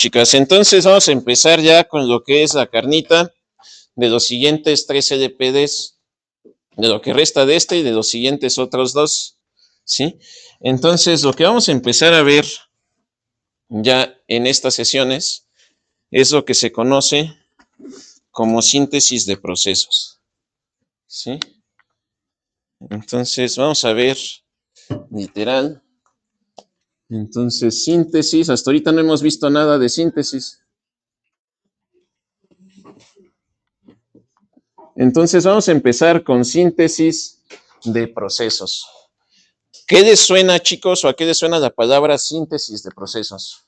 Chicas, entonces vamos a empezar ya con lo que es la carnita de los siguientes 3 LPDs, de lo que resta de este y de los siguientes otros dos, ¿sí? Entonces, lo que vamos a empezar a ver ya en estas sesiones es lo que se conoce como síntesis de procesos, ¿sí? Entonces, vamos a ver literal. Entonces, síntesis, hasta ahorita no hemos visto nada de síntesis. Entonces, vamos a empezar con síntesis de procesos. ¿Qué les suena, chicos, o a qué les suena la palabra síntesis de procesos?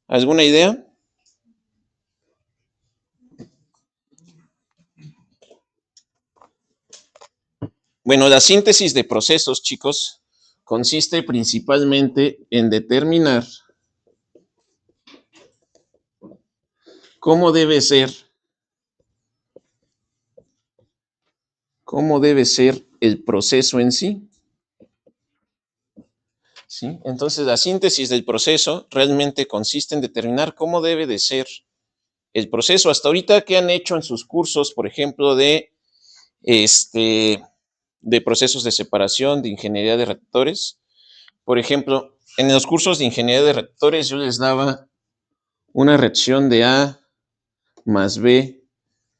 ¿Alguna idea? Bueno, la síntesis de procesos, chicos, consiste principalmente en determinar cómo debe ser el proceso en sí. ¿Sí? Entonces, la síntesis del proceso realmente consiste en determinar cómo debe de ser el proceso. Hasta ahorita, ¿qué han hecho en sus cursos, por ejemplo, de procesos de separación, de ingeniería de reactores? Por ejemplo, en los cursos de ingeniería de reactores yo les daba una reacción de A más B,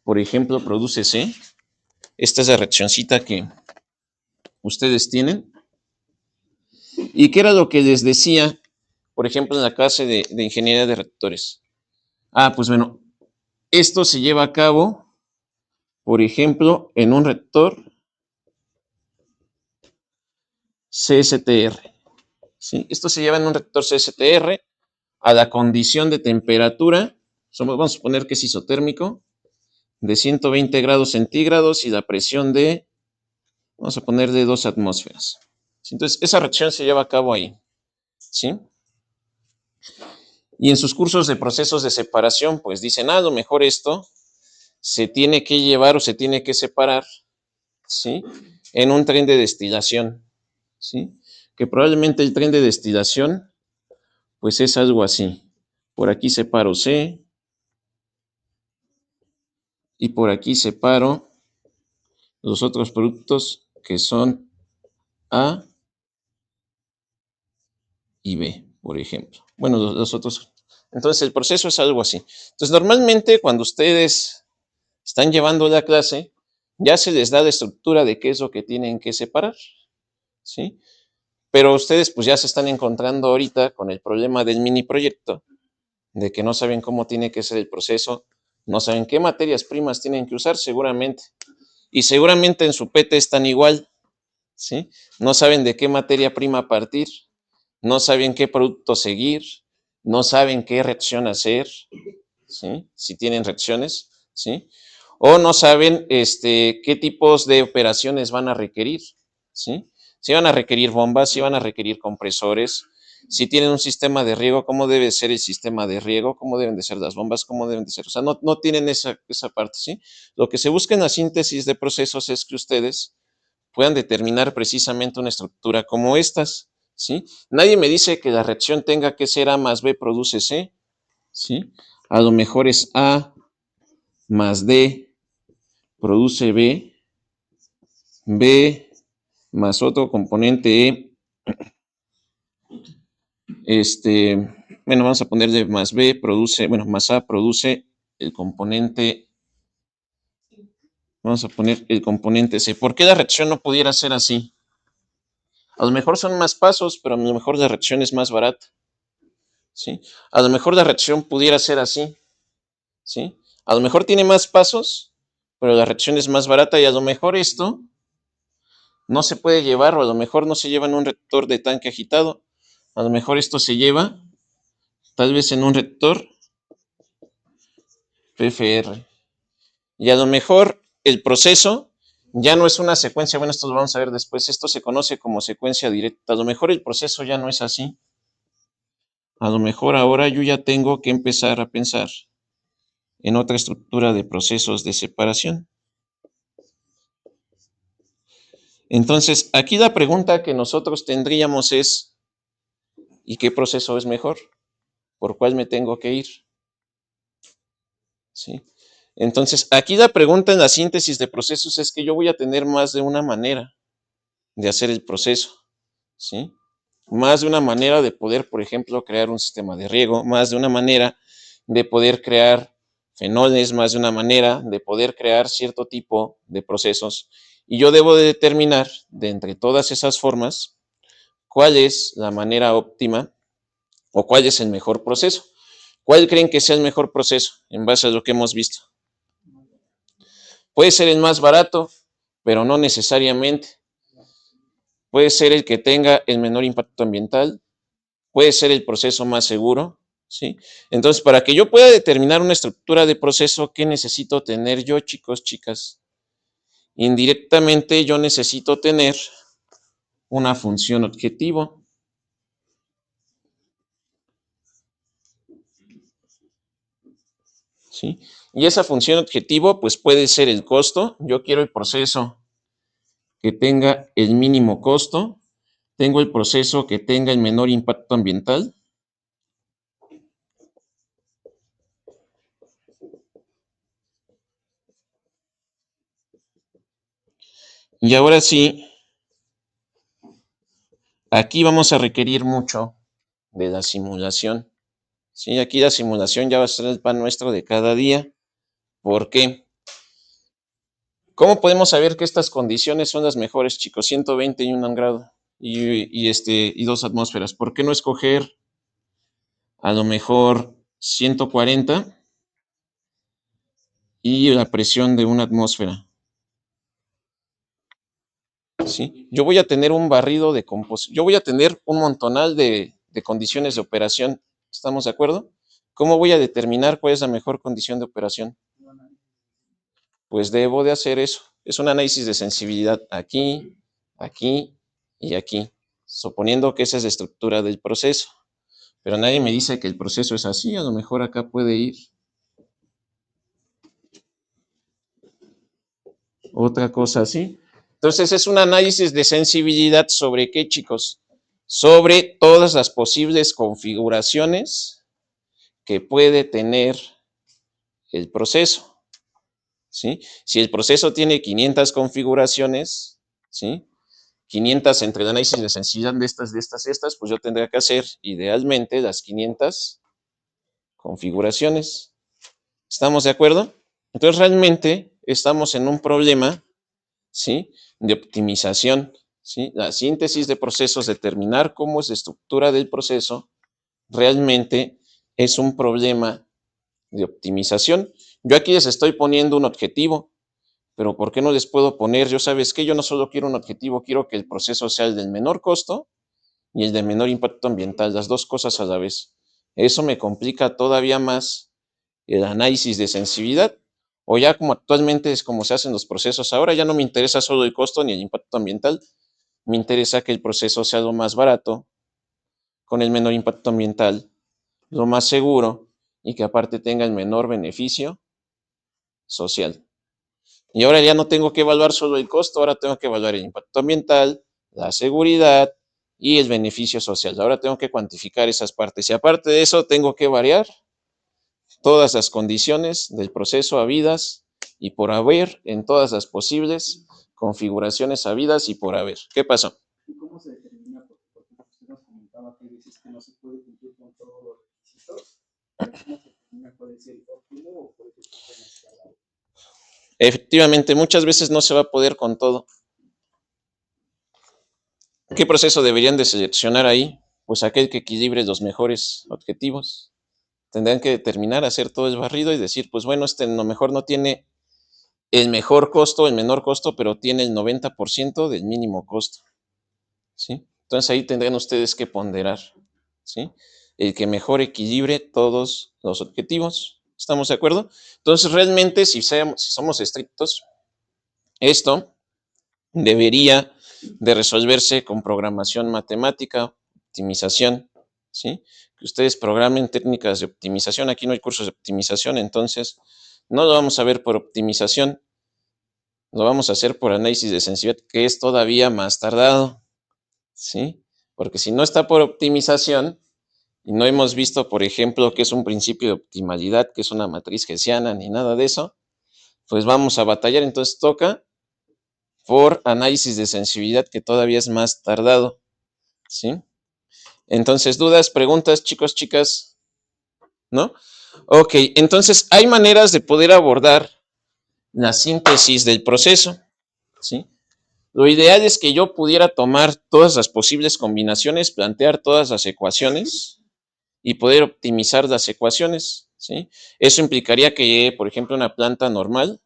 por ejemplo, produce C. Esta es la reaccioncita que ustedes tienen. ¿Y qué era lo que les decía, por ejemplo, en la clase de ingeniería de reactores? Pues bueno, esto se lleva a cabo, por ejemplo, en un reactor CSTR. ¿Sí? Esto se lleva en un reactor CSTR a la condición de temperatura, vamos a suponer que es isotérmico, de 120 grados centígrados y la presión de, vamos a poner, de 2 atmósferas. Entonces, esa reacción se lleva a cabo ahí, ¿sí? Y en sus cursos de procesos de separación, pues dicen, a lo mejor esto se tiene que llevar o se tiene que separar, ¿sí? En un tren de destilación, ¿sí? Que probablemente el tren de destilación, pues es algo así. Por aquí separo C y por aquí separo los otros productos que son A y B, por ejemplo. Bueno, los otros. Entonces, el proceso es algo así. Entonces, normalmente cuando ustedes están llevando la clase, ya se les da la estructura de qué es lo que tienen que separar, ¿sí? Pero ustedes pues ya se están encontrando ahorita con el problema del mini proyecto, de que no saben cómo tiene que ser el proceso, no saben qué materias primas tienen que usar seguramente. Y seguramente en su PT están igual, ¿sí? No saben de qué materia prima partir, no saben qué producto seguir, no saben qué reacción hacer, ¿sí? Si tienen reacciones, ¿sí? O no saben qué tipos de operaciones van a requerir, ¿sí? Si van a requerir bombas, si van a requerir compresores, si tienen un sistema de riego, cómo debe ser el sistema de riego, cómo deben de ser las bombas, cómo deben de ser, o sea, no tienen esa parte, ¿sí? Lo que se busca en la síntesis de procesos es que ustedes puedan determinar precisamente una estructura como estas, ¿sí? Nadie me dice que la reacción tenga que ser A más B produce C, ¿sí? A lo mejor es A más D produce B, B más otro componente bueno, vamos a ponerle más B produce, bueno, más A produce el componente, vamos a poner el componente C. ¿Por qué la reacción no pudiera ser así? A lo mejor son más pasos, pero a lo mejor la reacción es más barata, ¿sí? A lo mejor la reacción pudiera ser así, ¿sí? A lo mejor tiene más pasos, pero la reacción es más barata y a lo mejor esto no se puede llevar, o a lo mejor no se lleva en un reactor de tanque agitado. A lo mejor esto se lleva tal vez en un reactor PFR. Y a lo mejor el proceso ya no es una secuencia, bueno, esto lo vamos a ver después, esto se conoce como secuencia directa. A lo mejor el proceso ya no es así. A lo mejor ahora yo ya tengo que empezar a pensar en otra estructura de procesos de separación. Entonces, aquí la pregunta que nosotros tendríamos es, ¿y qué proceso es mejor? por cuál me tengo que ir. ¿Sí? Entonces, aquí la pregunta en la síntesis de procesos es que yo voy a tener más de una manera de hacer el proceso, ¿sí? Más de una manera de poder, por ejemplo, crear un sistema de riego, más de una manera de poder crear fenoles, más de una manera de poder crear cierto tipo de procesos. Y yo debo de determinar, de entre todas esas formas, cuál es la manera óptima o cuál es el mejor proceso. ¿Cuál creen que sea el mejor proceso en base a lo que hemos visto? Puede ser el más barato, pero no necesariamente. Puede ser el que tenga el menor impacto ambiental, puede ser el proceso más seguro, ¿sí? Entonces, para que yo pueda determinar una estructura de proceso, ¿qué necesito tener yo, chicos, chicas? Indirectamente yo necesito tener una función objetivo, ¿sí? Y esa función objetivo, pues puede ser el costo. Yo quiero el proceso que tenga el mínimo costo, tengo el proceso que tenga el menor impacto ambiental. Y ahora sí, aquí vamos a requerir mucho de la simulación. Sí, aquí la simulación ya va a ser el pan nuestro de cada día. ¿Por qué? ¿Cómo podemos saber que estas condiciones son las mejores, chicos? 120 y 1 grado y 2 atmósferas. ¿Por qué no escoger a lo mejor 140 y la presión de 1 atmósfera? ¿Sí? Yo voy a tener un barrido de composición. Yo voy a tener un montonal de condiciones de operación. ¿Estamos de acuerdo? ¿Cómo voy a determinar cuál es la mejor condición de operación? Pues debo de hacer eso. Es un análisis de sensibilidad aquí, aquí y aquí, suponiendo que esa es la estructura del proceso. Pero nadie me dice que el proceso es así, a lo mejor acá puede ir otra cosa así. Entonces es un análisis de sensibilidad sobre qué, chicos, sobre todas las posibles configuraciones que puede tener el proceso, ¿sí? Si el proceso tiene 500 configuraciones, ¿sí? 500 entre el análisis de sensibilidad de estas, pues yo tendría que hacer idealmente las 500 configuraciones. ¿Estamos de acuerdo? Entonces realmente estamos en un problema, ¿sí? De optimización, ¿sí? La síntesis de procesos, determinar cómo es la estructura del proceso, realmente es un problema de optimización. Yo aquí les estoy poniendo un objetivo, pero ¿por qué no les puedo poner? Yo sabes que yo no solo quiero un objetivo, quiero que el proceso sea el del menor costo y el de menor impacto ambiental, las dos cosas a la vez. Eso me complica todavía más el análisis de sensibilidad, o ya como actualmente es como se hacen los procesos ahora, ya no me interesa solo el costo ni el impacto ambiental, me interesa que el proceso sea lo más barato, con el menor impacto ambiental, lo más seguro y que aparte tenga el menor beneficio social. Y ahora ya no tengo que evaluar solo el costo, ahora tengo que evaluar el impacto ambiental, la seguridad y el beneficio social. Ahora tengo que cuantificar esas partes y aparte de eso tengo que variar todas las condiciones del proceso habidas y por haber en todas las posibles configuraciones habidas y por haber. ¿Qué pasó? ¿Y cómo se determina? Porque usted nos comentaba que hay veces que no se puede cumplir con todos los requisitos. ¿Cómo se determina cuál es el óptimo o cuál es el que puede escalar? Efectivamente, muchas veces no se va a poder con todo. ¿Qué proceso deberían de seleccionar ahí? Pues aquel que equilibre los mejores objetivos. Tendrán que determinar, hacer todo el barrido y decir, pues bueno, este a lo mejor no tiene el mejor costo, el menor costo, pero tiene el 90% del mínimo costo, ¿sí? Entonces ahí tendrán ustedes que ponderar, ¿sí? El que mejor equilibre todos los objetivos. ¿Estamos de acuerdo? Entonces realmente si somos estrictos, esto debería de resolverse con programación matemática, optimización, ¿sí? Que ustedes programen técnicas de optimización. Aquí no hay cursos de optimización, entonces no lo vamos a ver por optimización, lo vamos a hacer por análisis de sensibilidad, que es todavía más tardado, ¿sí? Porque si no está por optimización, y no hemos visto, por ejemplo, qué es un principio de optimalidad, qué es una matriz hessiana, ni nada de eso, pues vamos a batallar. Entonces toca por análisis de sensibilidad, que todavía es más tardado, ¿sí? Entonces, dudas, preguntas, chicos, chicas, ¿no? Ok, entonces hay maneras de poder abordar la síntesis del proceso, ¿sí? Lo ideal es que yo pudiera tomar todas las posibles combinaciones, plantear todas las ecuaciones y poder optimizar las ecuaciones, ¿sí? Eso implicaría que, por ejemplo, una planta normal,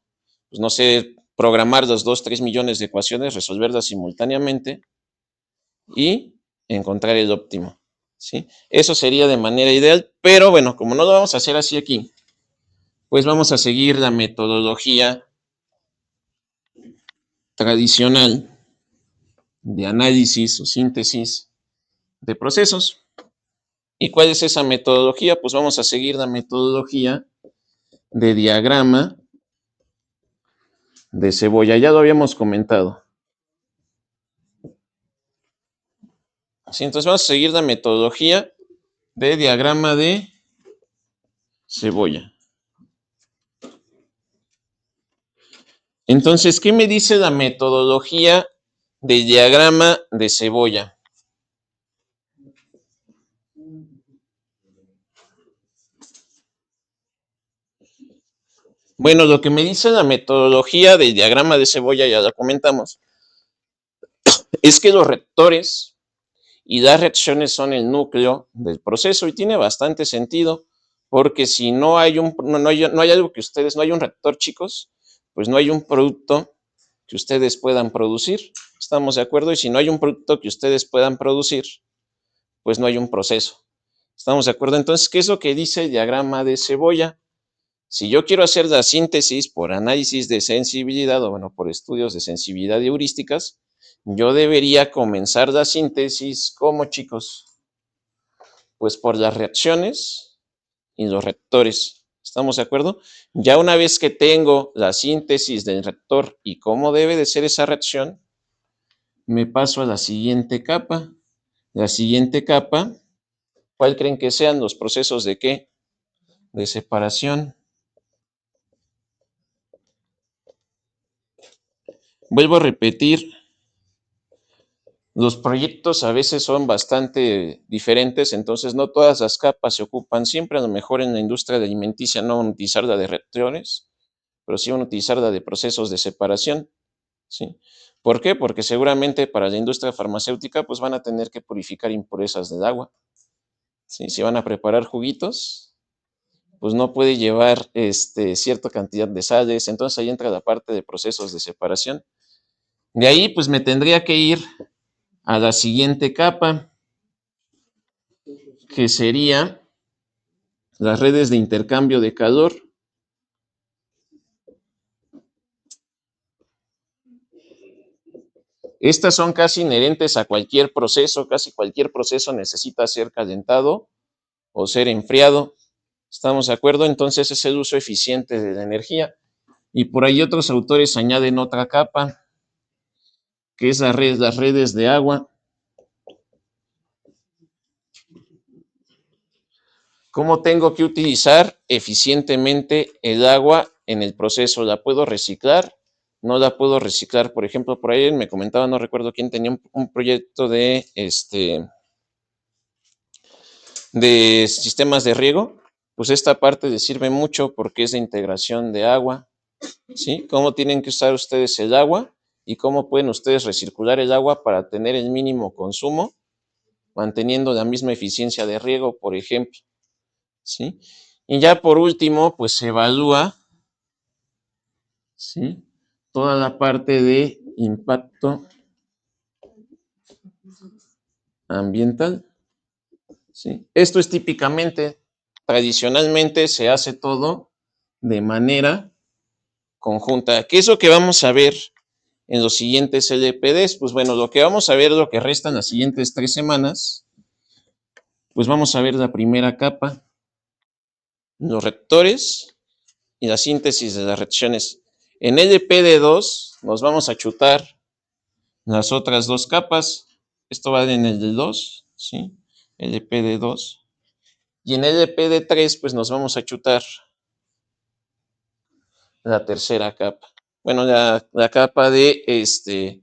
pues no sé, programar los 2, 3 millones de ecuaciones, resolverlas simultáneamente y encontrar el óptimo, ¿sí? Eso sería de manera ideal, pero bueno, como no lo vamos a hacer así aquí, pues vamos a seguir la metodología tradicional de análisis o síntesis de procesos. ¿Y cuál es esa metodología? Pues vamos a seguir la metodología de diagrama de cebolla. Ya lo habíamos comentado. ¿Sí? Entonces vamos a seguir la metodología de diagrama de cebolla. Entonces, ¿qué me dice la metodología del diagrama de cebolla? Bueno, lo que me dice la metodología del diagrama de cebolla, ya la comentamos, es que los reactores y las reacciones son el núcleo del proceso, y tiene bastante sentido, porque si no hay algo que ustedes, no hay un reactor, chicos, pues no hay un producto que ustedes puedan producir. ¿Estamos de acuerdo? Y si no hay un producto que ustedes puedan producir, pues no hay un proceso. ¿Estamos de acuerdo? Entonces, ¿qué es lo que dice el diagrama de cebolla? Si yo quiero hacer la síntesis por análisis de sensibilidad, o bueno, por estudios de sensibilidad y heurísticas, yo debería comenzar la síntesis, ¿cómo, chicos? Pues por las reacciones y los reactores. ¿Estamos de acuerdo? Ya una vez que tengo la síntesis del reactor y cómo debe de ser esa reacción, me paso a la siguiente capa. La siguiente capa, ¿cuál creen que sean los procesos de qué? De separación. Vuelvo a repetir, los proyectos a veces son bastante diferentes, entonces no todas las capas se ocupan siempre. A lo mejor en la industria alimenticia no van a utilizar la de reactores, pero sí van a utilizar la de procesos de separación, ¿sí? ¿Por qué? Porque seguramente para la industria farmacéutica pues van a tener que purificar impurezas del agua, ¿sí? Si van a preparar juguitos, pues no puede llevar cierta cantidad de sales, entonces ahí entra la parte de procesos de separación. De ahí pues me tendría que ir a la siguiente capa, que sería las redes de intercambio de calor. Estas son casi inherentes a cualquier proceso, casi cualquier proceso necesita ser calentado o ser enfriado. ¿Estamos de acuerdo? Entonces es el uso eficiente de la energía. Y por ahí otros autores añaden otra capa, que es las redes de agua. ¿Cómo tengo que utilizar eficientemente el agua en el proceso? ¿La puedo reciclar? ¿No la puedo reciclar? Por ejemplo, por ahí me comentaba, no recuerdo quién tenía un proyecto de sistemas de riego. Pues esta parte les sirve mucho porque es de integración de agua, ¿sí? ¿Cómo tienen que usar ustedes el agua y cómo pueden ustedes recircular el agua para tener el mínimo consumo, manteniendo la misma eficiencia de riego, por ejemplo, ¿sí? Y ya por último, pues se evalúa, ¿sí?, toda la parte de impacto ambiental, ¿sí? Esto es típicamente, tradicionalmente se hace todo de manera conjunta. ¿Qué es lo que vamos a ver en los siguientes LPDs? Pues bueno, lo que vamos a ver, lo que restan las siguientes 3 semanas, pues vamos a ver la primera capa, los reactores y la síntesis de las reacciones. En LPD2 nos vamos a chutar las otras 2 capas. Esto va en el de 2, ¿sí? LPD2. Y en LP de 3, pues nos vamos a chutar la tercera capa. Bueno, la capa de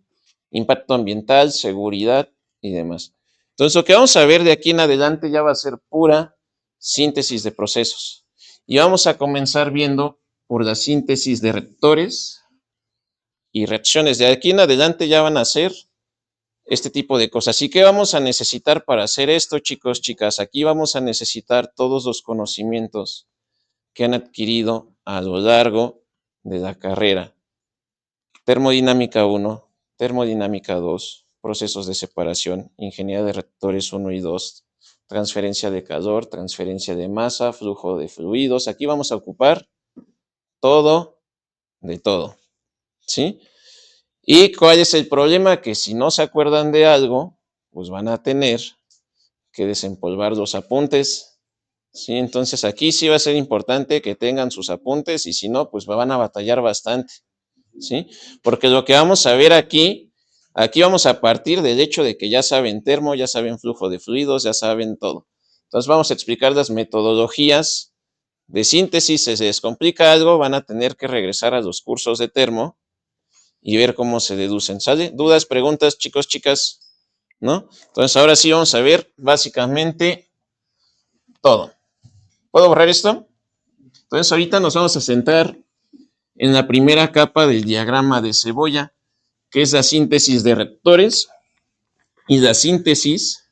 impacto ambiental, seguridad y demás. Entonces, lo que vamos a ver de aquí en adelante ya va a ser pura síntesis de procesos. Y vamos a comenzar viendo por la síntesis de reactores y reacciones. De aquí en adelante ya van a ser este tipo de cosas. ¿Y qué vamos a necesitar para hacer esto, chicos, chicas? Aquí vamos a necesitar todos los conocimientos que han adquirido a lo largo de la carrera. Termodinámica 1, termodinámica 2, procesos de separación, ingeniería de reactores 1 y 2, transferencia de calor, transferencia de masa, flujo de fluidos. Aquí vamos a ocupar todo de todo, ¿sí? ¿Y cuál es el problema? Que si no se acuerdan de algo, pues van a tener que desempolvar los apuntes, ¿sí? Entonces aquí sí va a ser importante que tengan sus apuntes y si no, pues van a batallar bastante, ¿sí? Porque lo que vamos a ver aquí vamos a partir del hecho de que ya saben termo, ya saben flujo de fluidos, ya saben todo. Entonces vamos a explicar las metodologías de síntesis. Si se les complica algo, van a tener que regresar a los cursos de termo y ver cómo se deducen, ¿sale? ¿Dudas, preguntas, chicos, chicas? ¿No? Entonces ahora sí vamos a ver básicamente todo. ¿Puedo borrar esto? Entonces ahorita nos vamos a centrar en la primera capa del diagrama de cebolla, que es la síntesis de reactores y la síntesis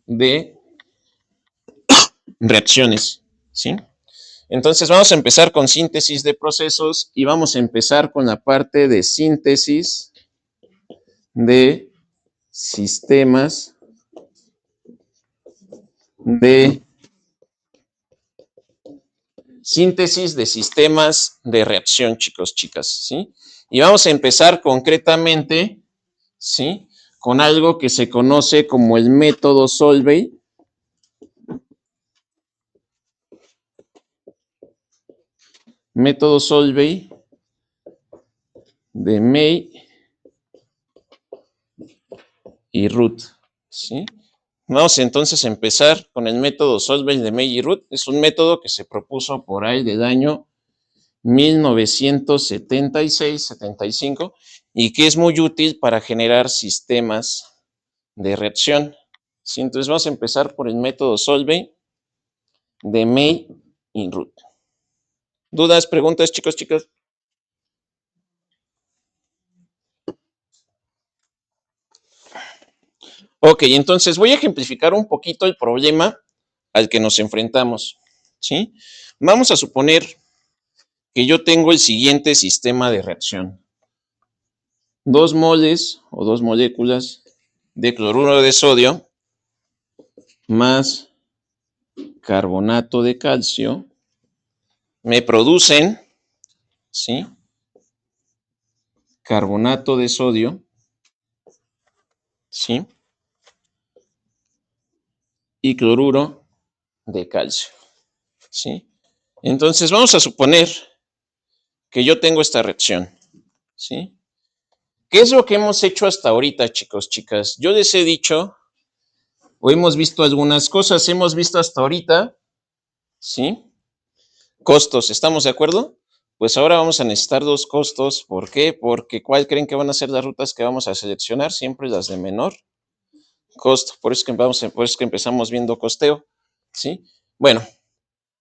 de reacciones, ¿sí? Entonces vamos a empezar con síntesis de procesos y vamos a empezar con la parte de síntesis de sistemas de reacción, chicos, chicas, ¿sí? Y vamos a empezar concretamente, ¿sí? Con algo que se conoce como el método Solvay. Método Solvay de May y Ruth, ¿sí? Vamos entonces a empezar con el método Solvay de May y Ruth. Es un método que se propuso por ahí del año 1976-75 y que es muy útil para generar sistemas de reacción, ¿sí? Entonces vamos a empezar por el método Solvay de May y Ruth. ¿Dudas, preguntas, chicos, chicas? Ok, entonces voy a ejemplificar un poquito el problema al que nos enfrentamos, ¿sí? Vamos a suponer que yo tengo el siguiente sistema de reacción. 2 moles o 2 moléculas de cloruro de sodio más carbonato de calcio me producen, ¿sí? Carbonato de sodio, ¿sí? Y cloruro de calcio, ¿sí? Entonces vamos a suponer que yo tengo esta reacción, ¿sí? ¿Qué es lo que hemos hecho hasta ahorita, chicos, chicas? Yo les he dicho, o hemos visto algunas cosas, hemos visto hasta ahorita, ¿sí? Costos, ¿estamos de acuerdo? Pues ahora vamos a necesitar 2 costos. ¿Por qué? Porque ¿cuál creen que van a ser las rutas que vamos a seleccionar? Siempre las de menor costo. Por eso que empezamos viendo costeo, ¿sí? Bueno,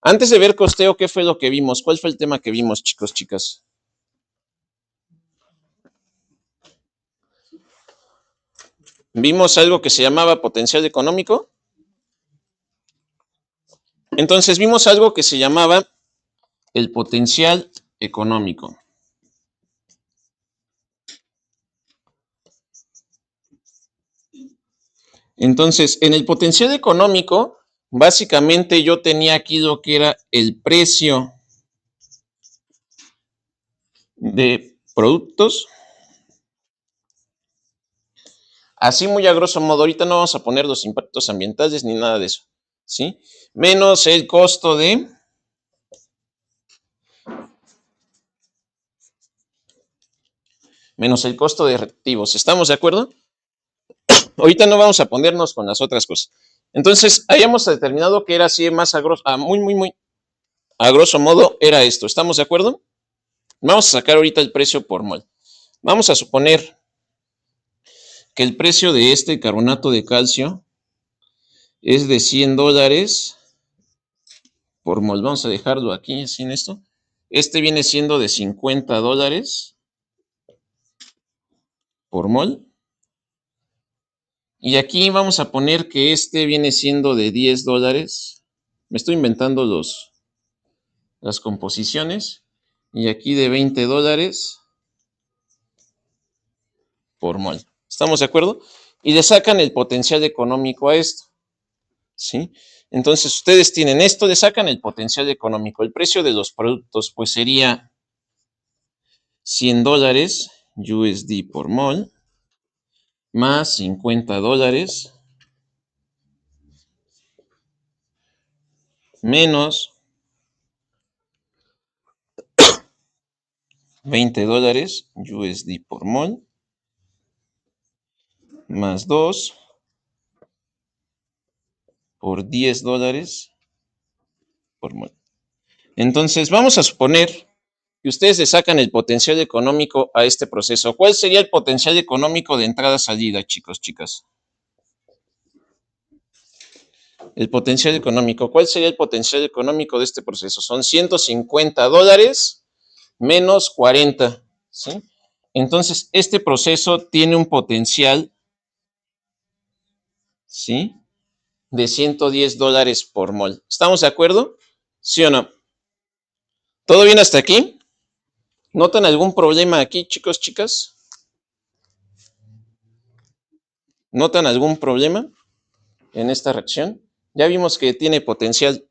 antes de ver costeo, ¿qué fue lo que vimos? ¿Cuál fue el tema que vimos, chicos, chicas? Vimos algo que se llamaba potencial económico. Entonces vimos algo que se llamaba el potencial económico. Entonces, en el potencial económico, básicamente yo tenía aquí lo que era el precio de productos. Así muy a grosso modo, ahorita no vamos a poner los impactos ambientales ni nada de eso, ¿sí? Menos el costo de reactivos. ¿Estamos de acuerdo? Ahorita no vamos a ponernos con las otras cosas. Entonces, hayamos determinado que era así más a grosso modo era esto. ¿Estamos de acuerdo? Vamos a sacar ahorita el precio por mol. Vamos a suponer que el precio de este carbonato de calcio es de $100 por mol. Vamos a dejarlo aquí sin esto. Este viene siendo de $50 por mol. Y aquí vamos a poner que este viene siendo de $10. Me estoy inventando las composiciones. Y aquí de $20 por mol. ¿Estamos de acuerdo? Y le sacan el potencial económico a esto. ¿Sí? Entonces ustedes tienen esto, le sacan el potencial económico. El precio de los productos pues sería $100 USD por mol más $50 menos $20 USD por mol más 2 por $10 por mol. Entonces vamos a suponer que ustedes le sacan el potencial económico a este proceso. ¿Cuál sería el potencial económico de entrada-salida, chicos, chicas? El potencial económico. ¿Cuál sería el potencial económico de este proceso? Son $150 menos 40, ¿sí? Entonces, este proceso tiene un potencial, ¿sí?, de $110 por mol. ¿Estamos de acuerdo? ¿Sí o no? ¿Todo bien hasta aquí? ¿Notan algún problema aquí, chicos, chicas? ¿Notan algún problema en esta reacción? Ya vimos que tiene potencial.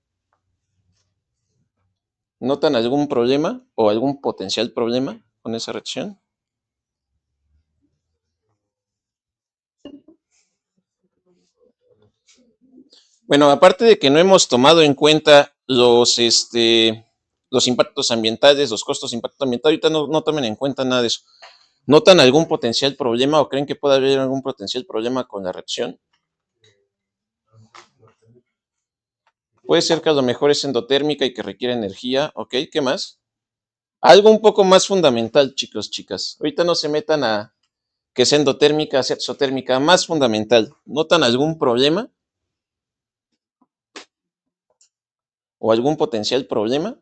¿Notan algún problema o algún potencial problema con esa reacción? Bueno, aparte de que no hemos tomado en cuenta los impactos ambientales, los costos de impacto ambiental, ahorita no tomen en cuenta nada de eso. ¿Notan algún potencial problema o creen que pueda haber algún potencial problema con la reacción? Puede ser que a lo mejor es endotérmica y que requiere energía, ¿ok? ¿Qué más? Algo un poco más fundamental, chicos, chicas. Ahorita no se metan a que es endotérmica, es exotérmica, más fundamental. ¿Notan algún problema o algún potencial problema?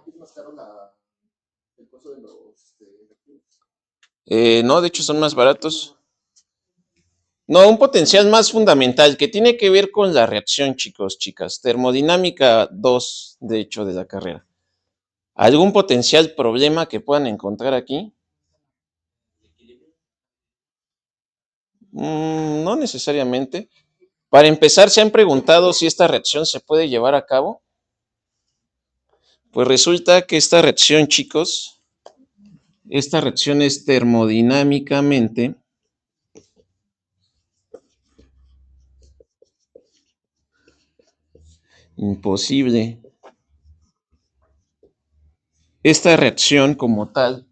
Es más caro el costo de los reactivos. No, de hecho son más baratos. No, un potencial más fundamental que tiene que ver con la reacción, chicos, chicas. Termodinámica 2, de hecho, de la carrera. ¿Algún potencial problema que puedan encontrar aquí? No necesariamente. Para empezar, ¿se han preguntado si esta reacción se puede llevar a cabo? Pues resulta que esta reacción, chicos, esta reacción es termodinámicamente imposible. Esta reacción como tal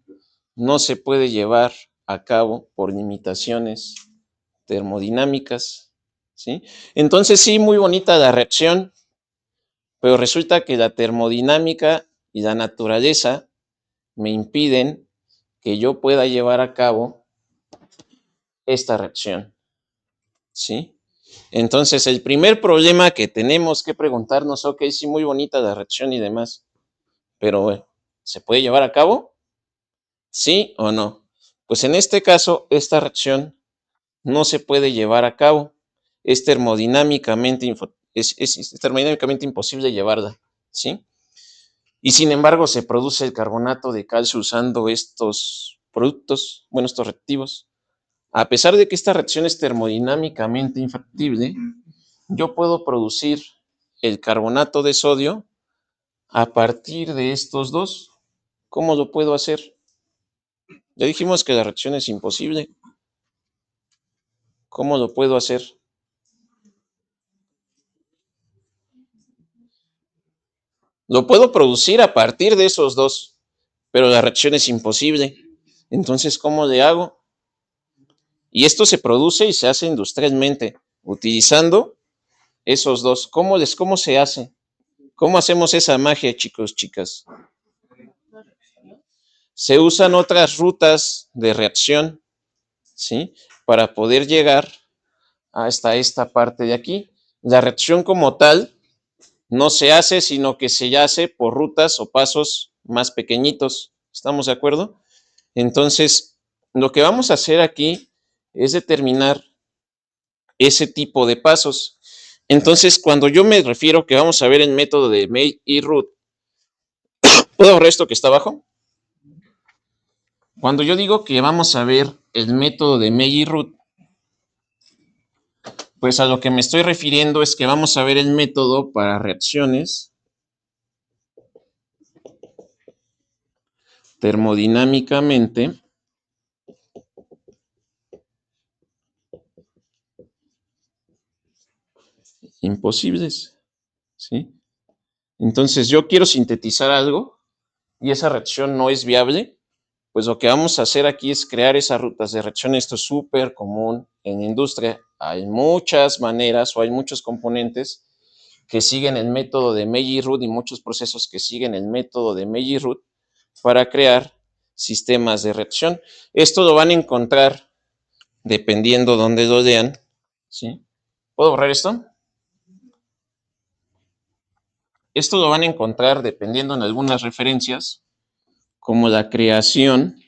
no se puede llevar a cabo por limitaciones termodinámicas, ¿sí? Entonces sí, muy bonita la reacción, pero resulta que la termodinámica y la naturaleza me impiden que yo pueda llevar a cabo esta reacción, ¿sí? Entonces, el primer problema que tenemos que preguntarnos, ok, sí, muy bonita la reacción y demás, pero bueno, ¿se puede llevar a cabo? ¿Sí o no? Pues en este caso, esta reacción no se puede llevar a cabo. Es termodinámicamente, es termodinámicamente imposible llevarla, ¿sí? Y sin embargo, se produce el carbonato de calcio usando estos productos, bueno, estos reactivos. A pesar de que esta reacción es termodinámicamente infactible, yo puedo producir el carbonato de sodio a partir de estos dos. ¿Cómo lo puedo hacer? Ya dijimos que la reacción es imposible. ¿Cómo lo puedo hacer? Lo puedo producir a partir de esos dos, pero la reacción es imposible. Entonces, ¿cómo le hago? Y esto se produce y se hace industrialmente, utilizando esos dos. ¿Cómo se hace? ¿Cómo hacemos esa magia, chicos, chicas? Se usan otras rutas de reacción, ¿sí? Para poder llegar hasta esta parte de aquí. La reacción como tal no se hace, sino que se hace por rutas o pasos más pequeñitos. ¿Estamos de acuerdo? Entonces, lo que vamos a hacer aquí es determinar ese tipo de pasos. Entonces, cuando yo me refiero que vamos a ver el método de May y Root, ¿puedo borrar esto que está abajo? Cuando yo digo que vamos a ver el método de May y Root, pues a lo que me estoy refiriendo es que vamos a ver el método para reacciones termodinámicamente imposibles, ¿sí? Entonces yo quiero sintetizar algo y esa reacción no es viable, pues lo que vamos a hacer aquí es crear esas rutas de reacción. Esto es súper común en industria. Hay muchas maneras o hay muchos componentes que siguen el método de May-Root y muchos procesos que siguen el método de May-Root para crear sistemas de reacción. Esto lo van a encontrar dependiendo dónde lo lean, ¿sí? ¿Puedo borrar esto? Esto lo van a encontrar dependiendo en algunas referencias, como la creación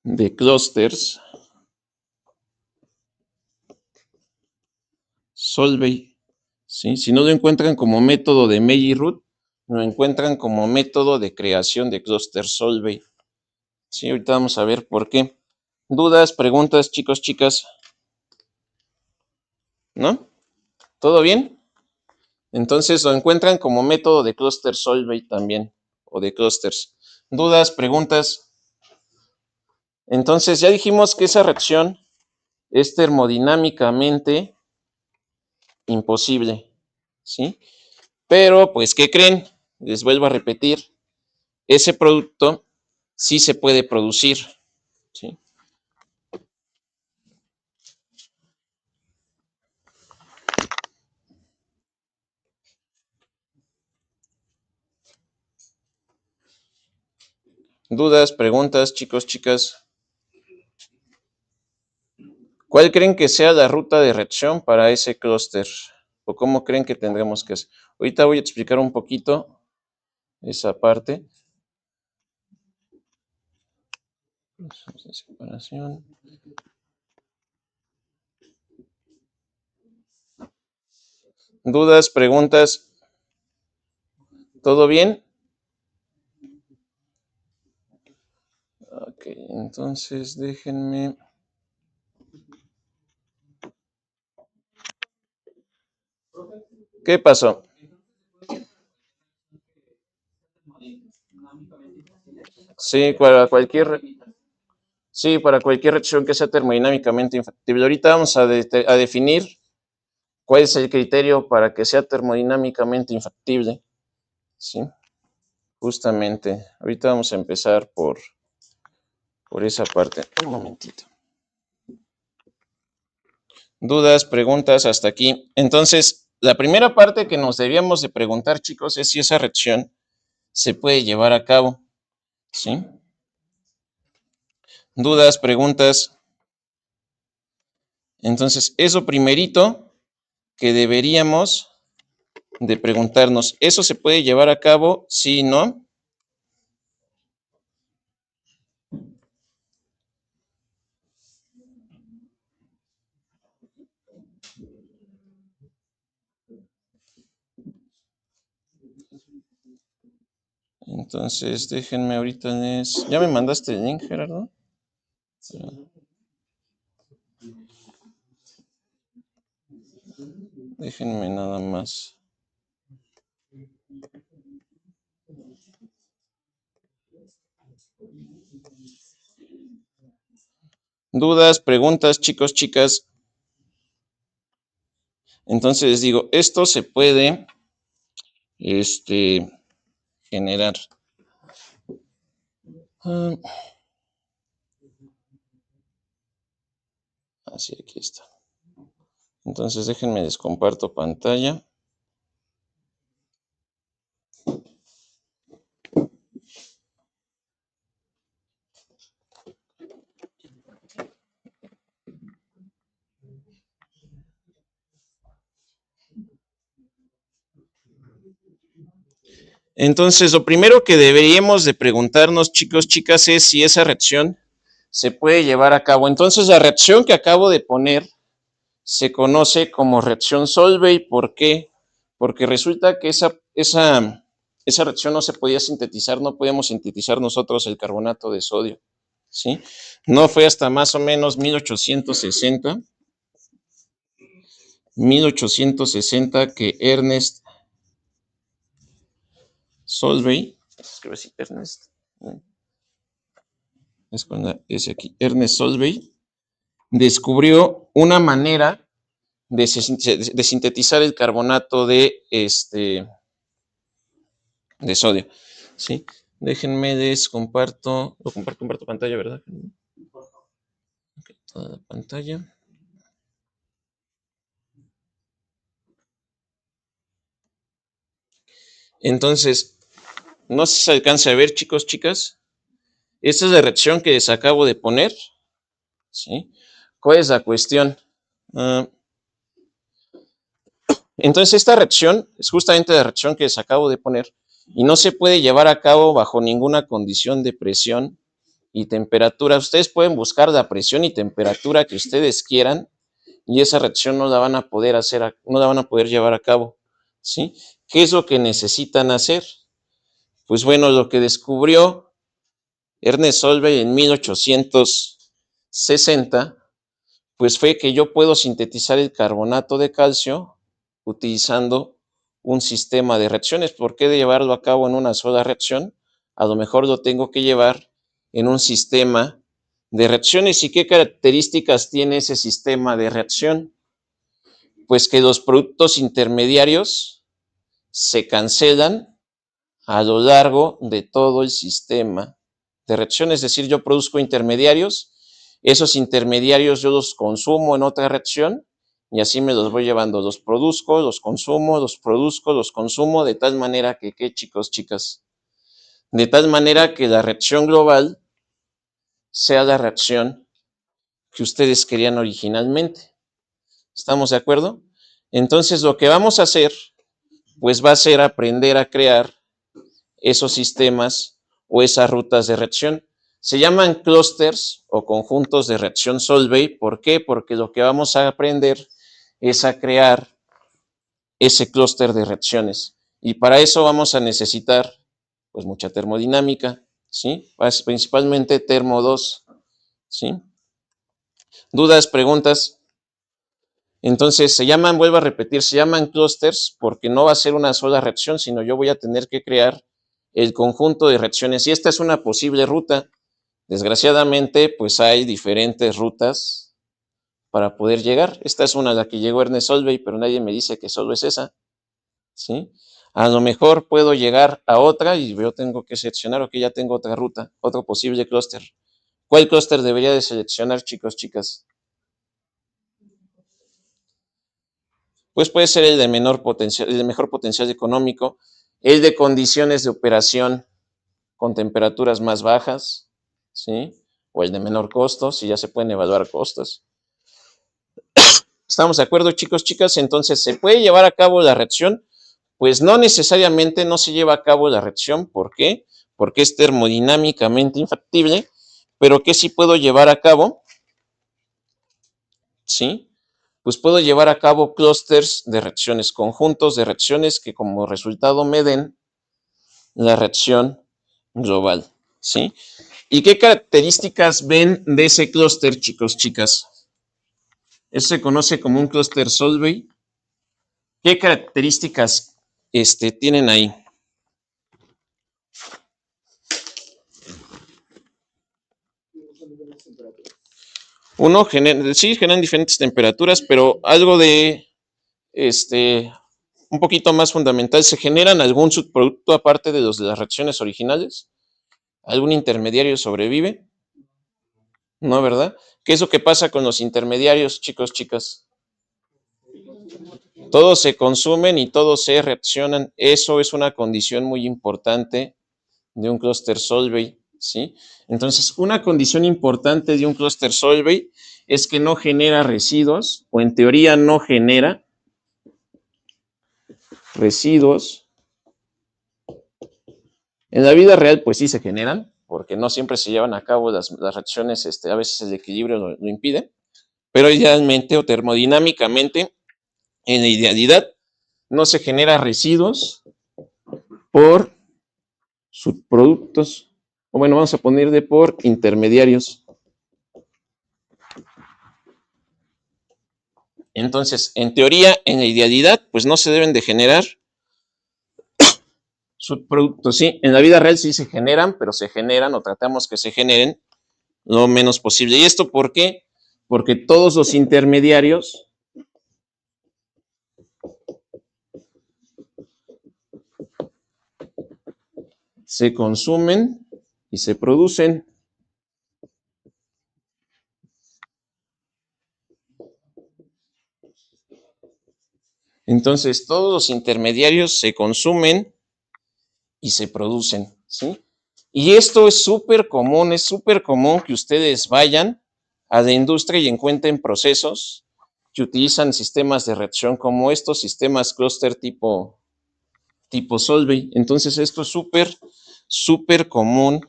de clústeres Solvay, ¿sí? Si no lo encuentran como método de May-Root, lo encuentran como método de creación de clústeres Solvay. Sí, ahorita vamos a ver por qué. ¿Dudas, preguntas, chicos, chicas? ¿No? ¿Todo bien? Entonces lo encuentran como método de clúster Solvay también, o de clústeres. ¿Dudas, preguntas? Entonces ya dijimos que esa reacción es termodinámicamente imposible, ¿sí? Pero, pues, ¿qué creen? Les vuelvo a repetir, ese producto sí se puede producir, ¿sí? ¿Dudas, preguntas, chicos, chicas? ¿Cuál creen que sea la ruta de reacción para ese clúster? ¿O cómo creen que tendremos que hacer? Ahorita voy a explicar un poquito esa parte. Separación. ¿Dudas, preguntas? ¿Todo bien? Ok, entonces déjenme. ¿Qué pasó? Sí, para cualquier reacción que sea termodinámicamente infactible. Ahorita vamos a definir cuál es el criterio para que sea termodinámicamente infactible. Sí, justamente. Ahorita vamos a empezar por esa parte. Un momentito. ¿Dudas, preguntas hasta aquí? Entonces, la primera parte que nos debíamos de preguntar, chicos, es si esa reacción se puede llevar a cabo. ¿Sí? ¿Dudas, preguntas? Entonces, eso primerito que deberíamos de preguntarnos, ¿eso se puede llevar a cabo? Sí, ¿no? Entonces, déjenme ahorita ¿Ya me mandaste el link, Gerardo? Déjenme nada más. ¿Dudas, preguntas, chicos, chicas? Entonces les digo, esto se puede generar. Así, aquí está. Entonces déjenme descomparto pantalla. Entonces, lo primero que deberíamos de preguntarnos, chicos, chicas, es si esa reacción se puede llevar a cabo. Entonces, la reacción que acabo de poner se conoce como reacción Solvay. ¿Por qué? Porque resulta que esa reacción no se podía sintetizar, no podíamos sintetizar nosotros el carbonato de sodio, ¿sí? No fue hasta más o menos 1860 que Ernest Solvay, escribe así, Ernest, es con la S aquí, Ernest Solvay, descubrió una manera de sintetizar el carbonato de sodio, ¿sí? Déjenme comparto pantalla, ¿verdad? Okay, toda la pantalla. Entonces, no sé si se alcanza a ver, chicos, chicas. Esta es la reacción que les acabo de poner, ¿sí? ¿Cuál es la cuestión? Entonces, esta reacción es justamente la reacción que les acabo de poner y no se puede llevar a cabo bajo ninguna condición de presión y temperatura. Ustedes pueden buscar la presión y temperatura que ustedes quieran y esa reacción no la van a poder hacer, no la van a poder llevar a cabo, ¿sí? ¿Qué es lo que necesitan hacer? Pues bueno, lo que descubrió Ernest Solvay en 1860, pues fue que yo puedo sintetizar el carbonato de calcio utilizando un sistema de reacciones. ¿Por qué de llevarlo a cabo en una sola reacción? A lo mejor lo tengo que llevar en un sistema de reacciones. ¿Y qué características tiene ese sistema de reacción? Pues que los productos intermediarios se cancelan a lo largo de todo el sistema de reacción. Es decir, yo produzco intermediarios, esos intermediarios yo los consumo en otra reacción y así me los voy llevando, los produzco, los consumo, los produzco, los consumo, de tal manera que, ¿qué, chicos, chicas? De tal manera que la reacción global sea la reacción que ustedes querían originalmente. ¿Estamos de acuerdo? Entonces, lo que vamos a hacer, pues va a ser aprender a crear esos sistemas o esas rutas de reacción. Se llaman clústeres o conjuntos de reacción Solvay. ¿Por qué? Porque lo que vamos a aprender es a crear ese clúster de reacciones. Y para eso vamos a necesitar pues mucha termodinámica, ¿sí? Principalmente termo 2, ¿sí? ¿Dudas, preguntas? Entonces se llaman, vuelvo a repetir, se llaman clústeres porque no va a ser una sola reacción, sino yo voy a tener que crear el conjunto de reacciones. Y esta es una posible ruta. Desgraciadamente, pues hay diferentes rutas para poder llegar. Esta es una a la que llegó Ernest Solvay, pero nadie me dice que solo es esa, ¿sí? A lo mejor puedo llegar a otra y yo tengo que seleccionar, ok, ya tengo otra ruta, otro posible clúster. ¿Cuál clúster debería de seleccionar, chicos, chicas? Pues puede ser el de menor potencial, el de mejor potencial económico, el de condiciones de operación con temperaturas más bajas, ¿sí? O el de menor costo, si ya se pueden evaluar costos. ¿Estamos de acuerdo, chicos, chicas? Entonces, ¿se puede llevar a cabo la reacción? Pues no necesariamente no se lleva a cabo la reacción. ¿Por qué? Porque es termodinámicamente infactible, pero ¿qué sí puedo llevar a cabo? ¿Sí? Pues puedo llevar a cabo clústeres de reacciones, conjuntos de reacciones que como resultado me den la reacción global, ¿sí? ¿Y qué características ven de ese clúster, chicos, chicas? Eso se conoce como un clúster Solvay. ¿Qué características tienen ahí? Uno, sí, generan diferentes temperaturas, pero algo de, un poquito más fundamental, ¿se generan algún subproducto aparte de los de las reacciones originales? ¿Algún intermediario sobrevive? No, ¿verdad? ¿Qué es lo que pasa con los intermediarios, chicos, chicas? Todos se consumen y todos se reaccionan. Eso es una condición muy importante de un clúster Solvay, ¿sí? Entonces, una condición importante de un clúster Solvay es que no genera residuos, o en teoría no genera residuos. En la vida real, pues sí se generan, porque no siempre se llevan a cabo las reacciones, a veces el equilibrio lo impide, pero idealmente o termodinámicamente, en la idealidad, no se genera residuos por subproductos, o bueno, vamos a poner por intermediarios. Entonces, en teoría, en la idealidad, pues no se deben de generar subproductos, sí. En la vida real sí se generan, pero se generan o tratamos que se generen lo menos posible. ¿Y esto por qué? Porque todos los intermediarios se consumen y se producen. Entonces, todos los intermediarios se consumen y se producen, ¿sí? Y esto es súper común que ustedes vayan a la industria y encuentren procesos que utilizan sistemas de reacción como estos sistemas clúster tipo Solvay. Entonces, esto es súper común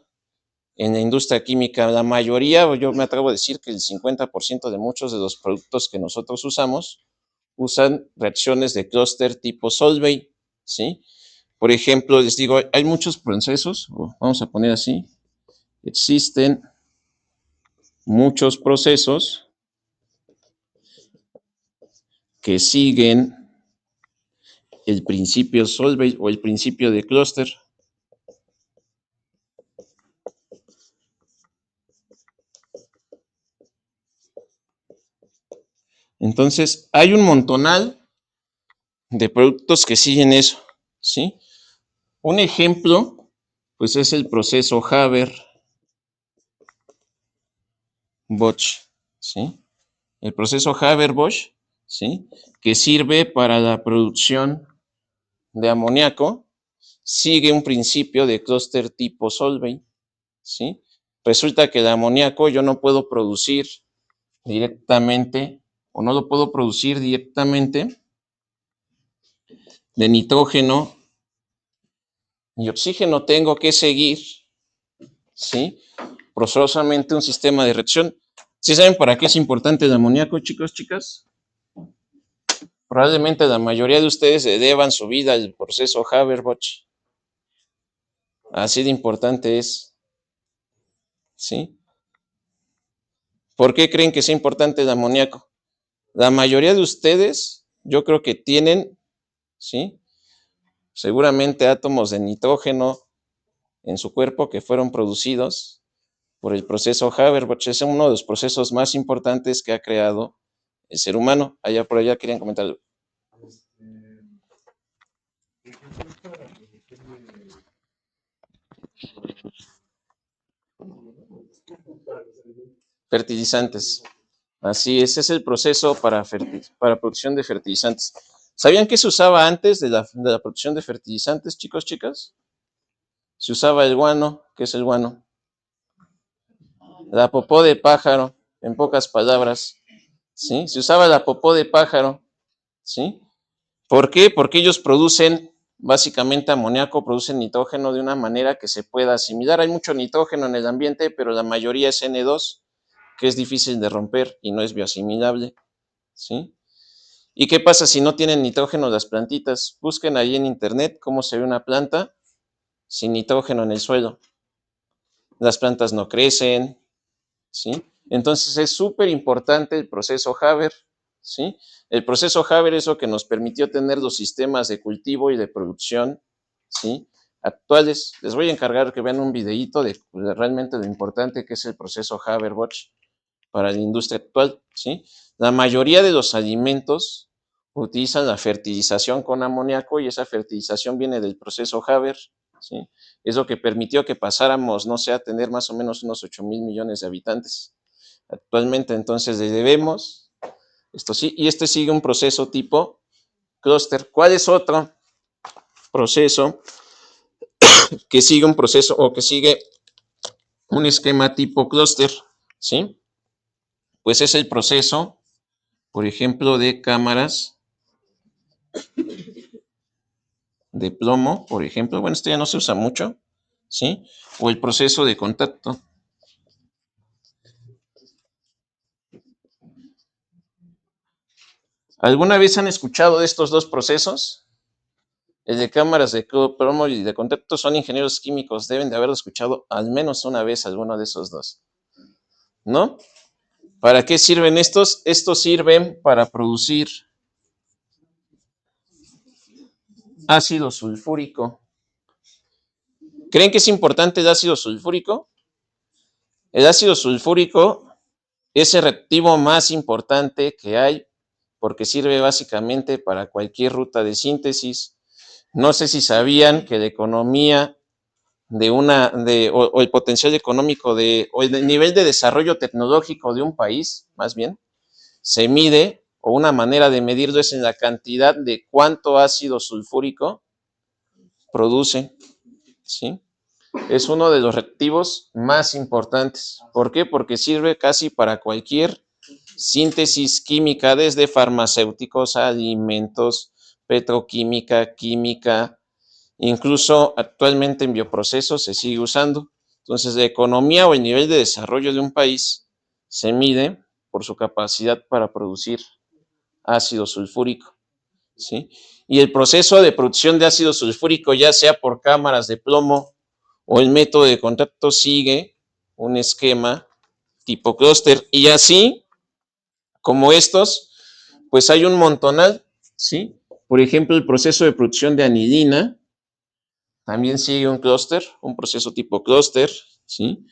en la industria química. La mayoría, yo me atrevo a decir que el 50% de muchos de los productos que nosotros usamos usan reacciones de clúster tipo Solvay, ¿sí? Por ejemplo, les digo, hay muchos procesos, vamos a poner así, existen muchos procesos que siguen el principio Solvay o el principio de clúster. Entonces, hay un montonal de productos que siguen eso, ¿sí? Un ejemplo, pues es el proceso Haber-Bosch, ¿sí? El proceso Haber-Bosch, ¿sí? Que sirve para la producción de amoníaco, sigue un principio de clúster tipo Solvay, ¿sí? Resulta que el amoníaco yo no puedo producir directamente, o no lo puedo producir directamente de nitrógeno y oxígeno. Tengo que seguir, ¿sí? Forzosamente un sistema de reacción. ¿Sí saben para qué es importante el amoníaco, chicos, chicas? Probablemente la mayoría de ustedes le deban su vida al proceso Haber-Bosch. Así de importante es, ¿sí? ¿Por qué creen que es importante el amoníaco? La mayoría de ustedes, yo creo que tienen, ¿sí? Seguramente átomos de nitrógeno en su cuerpo que fueron producidos por el proceso Haber-Bosch. Es uno de los procesos más importantes que ha creado el ser humano. Allá por allá querían comentar algo. Fertilizantes. Así es, es el proceso para producción de fertilizantes. ¿Sabían qué se usaba antes de la producción de fertilizantes, chicos, chicas? Se usaba el guano. ¿Qué es el guano? La popó de pájaro, en pocas palabras, ¿sí? Se usaba la popó de pájaro, ¿sí? ¿Por qué? Porque ellos producen básicamente amoníaco, producen nitrógeno de una manera que se pueda asimilar. Hay mucho nitrógeno en el ambiente, pero la mayoría es N2, que es difícil de romper y no es bioasimilable, ¿sí? ¿Y qué pasa si no tienen nitrógeno las plantitas? Busquen ahí en internet cómo se ve una planta sin nitrógeno en el suelo. Las plantas no crecen, ¿sí? Entonces es súper importante el proceso Haber, ¿sí? El proceso Haber es lo que nos permitió tener los sistemas de cultivo y de producción, ¿sí? Actuales. Les voy a encargar que vean un videíto de realmente lo importante que es el proceso Haber-Bosch para la industria actual, ¿sí? La mayoría de los alimentos utilizan la fertilización con amoníaco y esa fertilización viene del proceso Haber, ¿sí? Es lo que permitió que pasáramos, no sé, a tener más o menos unos 8,000 millones de habitantes. Actualmente, entonces, le debemos esto sí, y este sigue un proceso tipo clúster. ¿Cuál es otro proceso que sigue un proceso o que sigue un esquema tipo clúster? ¿Sí? Pues es el proceso, por ejemplo, de cámaras de plomo, por ejemplo. Bueno, esto ya no se usa mucho, ¿sí? O el proceso de contacto. ¿Alguna vez han escuchado de estos dos procesos? El de cámaras de plomo y de contacto. Son ingenieros químicos, deben de haberlo escuchado al menos una vez alguno de esos dos, ¿no? ¿Para qué sirven estos? Estos sirven para producir ácido sulfúrico. ¿Creen que es importante el ácido sulfúrico? El ácido sulfúrico es el reactivo más importante que hay porque sirve básicamente para cualquier ruta de síntesis. No sé si sabían que la economía o el potencial económico o el nivel de desarrollo tecnológico de un país, más bien, se mide, o una manera de medirlo es en la cantidad de cuánto ácido sulfúrico produce, ¿sí? Es uno de los reactivos más importantes. ¿Por qué? Porque sirve casi para cualquier síntesis química, desde farmacéuticos, alimentos, petroquímica, química, incluso actualmente en bioprocesos se sigue usando. Entonces, la economía o el nivel de desarrollo de un país se mide por su capacidad para producir ácido sulfúrico, ¿sí? Y el proceso de producción de ácido sulfúrico, ya sea por cámaras de plomo o el método de contacto, sigue un esquema tipo clúster. Y así como estos, pues hay un montonal, ¿sí? Por ejemplo, el proceso de producción de anilina también sigue un clúster, un proceso tipo clúster, ¿sí?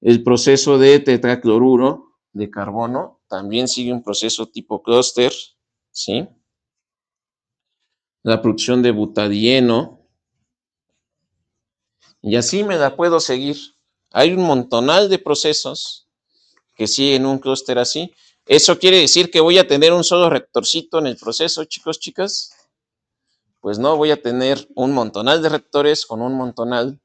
El proceso de tetracloruro de carbono también sigue un proceso tipo clúster, ¿sí? La producción de butadieno, y así me la puedo seguir. Hay un montonal de procesos que siguen un clúster así. ¿Eso quiere decir que voy a tener un solo reactorcito en el proceso, chicos, chicas? Pues no, voy a tener un montonal de reactores con un montonal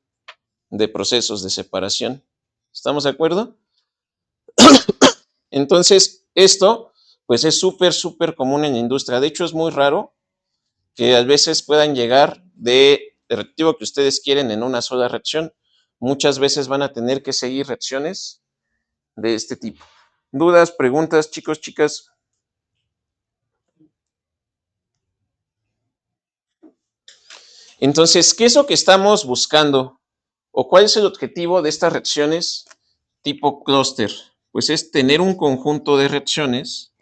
de procesos de separación. ¿Estamos de acuerdo? Entonces, esto, pues es súper común en la industria. De hecho, es muy raro que a veces puedan llegar de reactivo que ustedes quieren en una sola reacción. Muchas veces van a tener que seguir reacciones de este tipo. ¿Dudas, preguntas, chicos, chicas? Entonces, ¿qué es lo que estamos buscando? ¿O cuál es el objetivo de estas reacciones tipo clúster? Pues es tener un conjunto de reacciones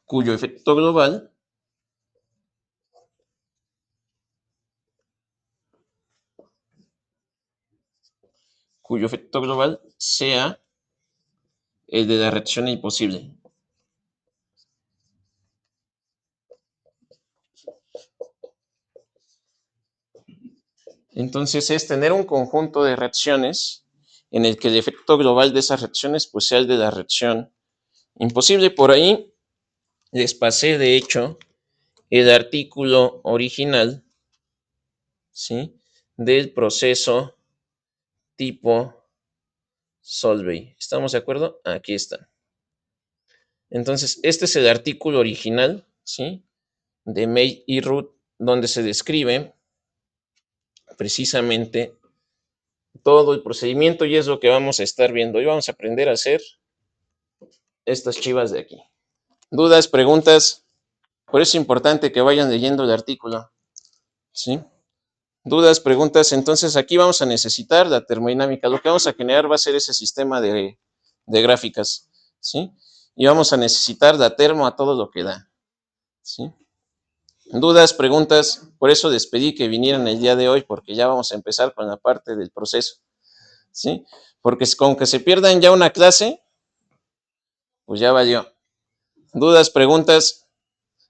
cuyo efecto global sea el de la reacción imposible. Entonces es tener un conjunto de reacciones en el que el efecto global de esas reacciones pues sea el de la reacción imposible. Por ahí les pasé, de hecho, el artículo original, ¿sí?, del proceso tipo Solvay. ¿Estamos de acuerdo? Aquí está. Entonces, este es el artículo original, ¿sí?, de May y Ruth, donde se describe precisamente todo el procedimiento, y es lo que vamos a estar viendo. Hoy vamos a aprender a hacer estas chivas de aquí. ¿Dudas, preguntas? Por eso es importante que vayan leyendo el artículo, ¿sí? ¿Dudas, preguntas? Entonces aquí vamos a necesitar la termodinámica. Lo que vamos a generar va a ser ese sistema de gráficas, ¿sí? Y vamos a necesitar la termo a todo lo que da, ¿sí? ¿Dudas, preguntas? Por eso les pedí que vinieran el día de hoy, porque ya vamos a empezar con la parte del proceso. ¿sí? Porque con que se pierdan ya una clase, pues ya valió. ¿Dudas, preguntas?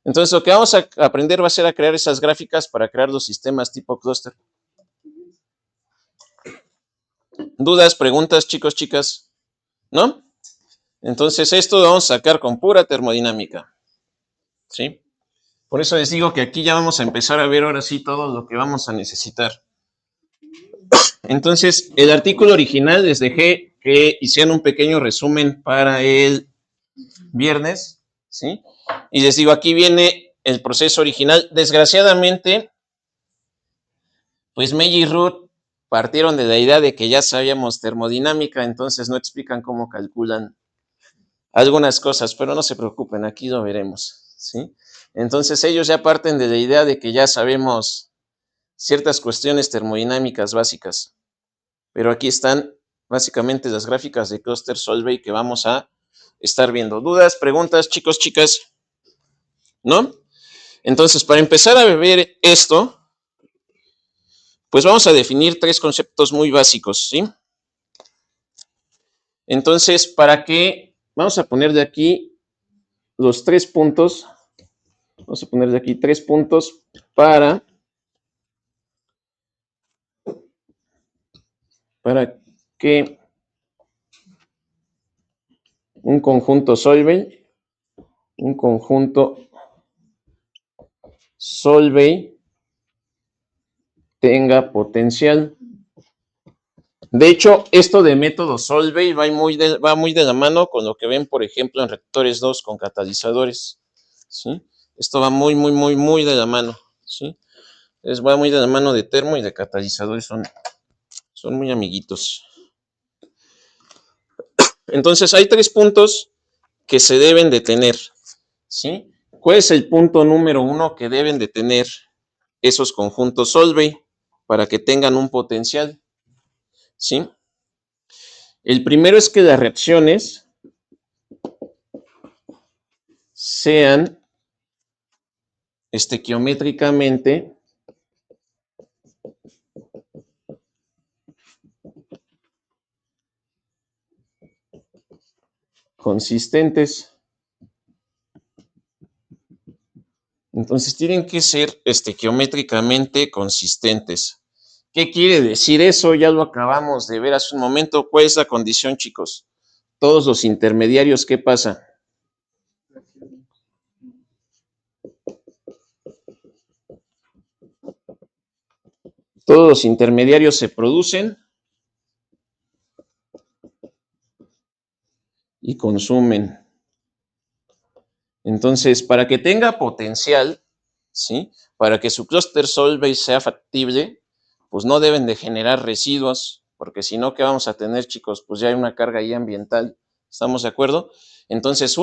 Entonces lo que vamos a aprender va a ser a crear esas gráficas para crear los sistemas tipo clúster. ¿Dudas, preguntas, chicos, chicas? ¿No? Entonces esto lo vamos a sacar con pura termodinámica, ¿sí? Por eso les digo que aquí ya vamos a empezar a ver ahora sí todo lo que vamos a necesitar. Entonces, el artículo original les dejé que hicieran un pequeño resumen para el viernes, ¿sí? Y les digo, aquí viene el proceso original. Desgraciadamente, pues Meiji y Ruth partieron de la idea de que ya sabíamos termodinámica, entonces no explican cómo calculan algunas cosas, pero no se preocupen, aquí lo veremos, ¿sí? Entonces ellos ya parten de la idea de que ya sabemos ciertas cuestiones termodinámicas básicas, pero aquí están básicamente las gráficas de Cluster Solvay que vamos a estar viendo. ¿Dudas, preguntas, chicos, chicas? ¿No? Entonces, para empezar a ver esto, pues vamos a definir tres conceptos muy básicos, ¿sí? Entonces, ¿para qué? Vamos a poner de aquí los 3 puntos. Vamos a poner de aquí 3 puntos para que un conjunto Solvay tenga potencial. De hecho, esto de método Solvay va muy de la mano con lo que ven, por ejemplo, en reactores 2 con catalizadores, ¿sí? Esto va muy de la mano, ¿sí? Va muy de la mano de termo y de catalizadores, son muy amiguitos. Entonces, hay 3 puntos que se deben de tener, ¿sí? ¿Cuál es el punto número 1 que deben de tener esos conjuntos Solvay para que tengan un potencial? ¿Sí? El primero es que las reacciones sean estequiométricamente consistentes. Entonces tienen que ser estequiométricamente consistentes. ¿Qué quiere decir eso? Ya lo acabamos de ver hace un momento. ¿Cuál es la condición, chicos? Todos los intermediarios, ¿qué pasa? Todos los intermediarios se producen y consumen. Entonces, para que tenga potencial, ¿sí? Para que su clúster Solvay sea factible, pues no deben de generar residuos, porque si no, ¿qué vamos a tener, chicos? Pues ya hay una carga ahí ambiental. ¿Estamos de acuerdo? Entonces,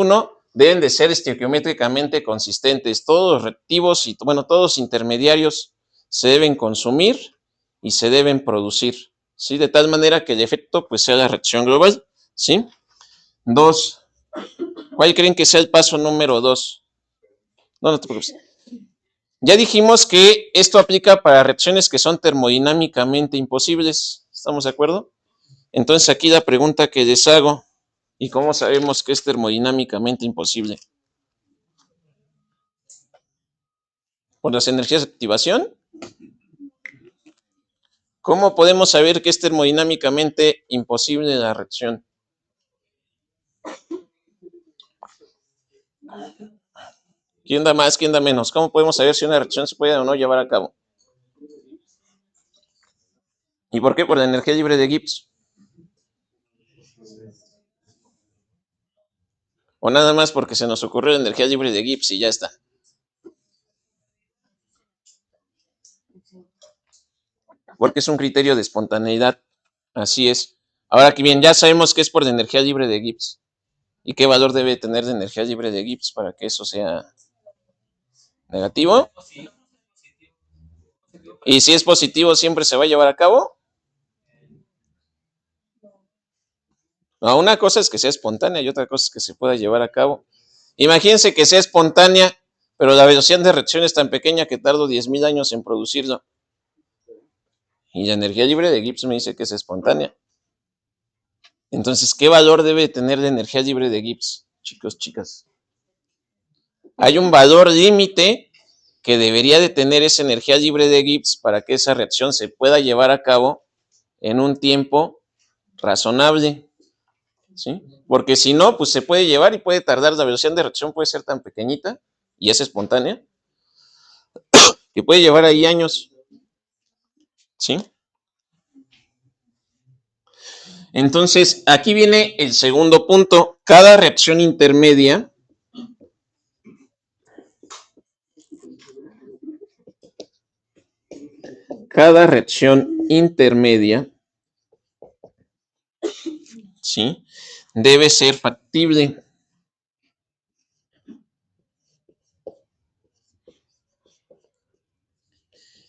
deben de ser estequiométricamente consistentes. Todos los reactivos y, bueno, todos los intermediarios se deben consumir y se deben producir, ¿sí? De tal manera que el efecto, pues, sea la reacción global, ¿sí? 2. ¿Cuál creen que sea el paso número 2? No te preocupes. Ya dijimos que esto aplica para reacciones que son termodinámicamente imposibles. ¿Estamos de acuerdo? Entonces aquí la pregunta que les hago, ¿y cómo sabemos que es termodinámicamente imposible? ¿Por las energías de activación? ¿Cómo podemos saber que es termodinámicamente imposible la reacción? ¿Quién da más, quién da menos? ¿Cómo podemos saber si una reacción se puede o no llevar a cabo? ¿Y por qué? Por la energía libre de Gibbs. O nada más porque se nos ocurrió la energía libre de Gibbs y ya está. Porque es un criterio de espontaneidad. Así es. Ahora que bien, ya sabemos que es por la energía libre de Gibbs. ¿Y qué valor debe tener de energía libre de Gibbs para que eso sea negativo? Y si es positivo, ¿siempre se va a llevar a cabo? No, una cosa es que sea espontánea y otra cosa es que se pueda llevar a cabo. Imagínense que sea espontánea, pero la velocidad de reacción es tan pequeña que tardo 10,000 años en producirlo. Y la energía libre de Gibbs me dice que es espontánea. Entonces, ¿qué valor debe tener la energía libre de Gibbs, chicos, chicas? Hay un valor límite que debería de tener esa energía libre de Gibbs para que esa reacción se pueda llevar a cabo en un tiempo razonable, ¿sí? Porque si no, pues se puede llevar y puede tardar, la velocidad de reacción puede ser tan pequeñita y es espontánea, que puede llevar ahí años, ¿sí? Entonces, aquí viene el segundo punto. Cada reacción intermedia ¿sí? Debe ser factible.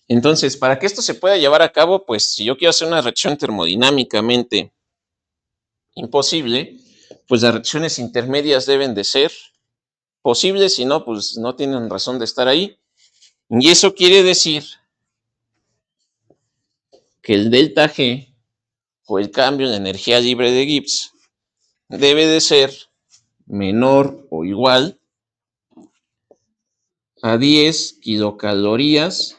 Entonces, para que esto se pueda llevar a cabo, pues si yo quiero hacer una reacción termodinámicamente imposible, pues las reacciones intermedias deben de ser posibles, si no, pues no tienen razón de estar ahí. Y eso quiere decir que el delta G, o el cambio en energía libre de Gibbs, debe de ser menor o igual a 10 kilocalorías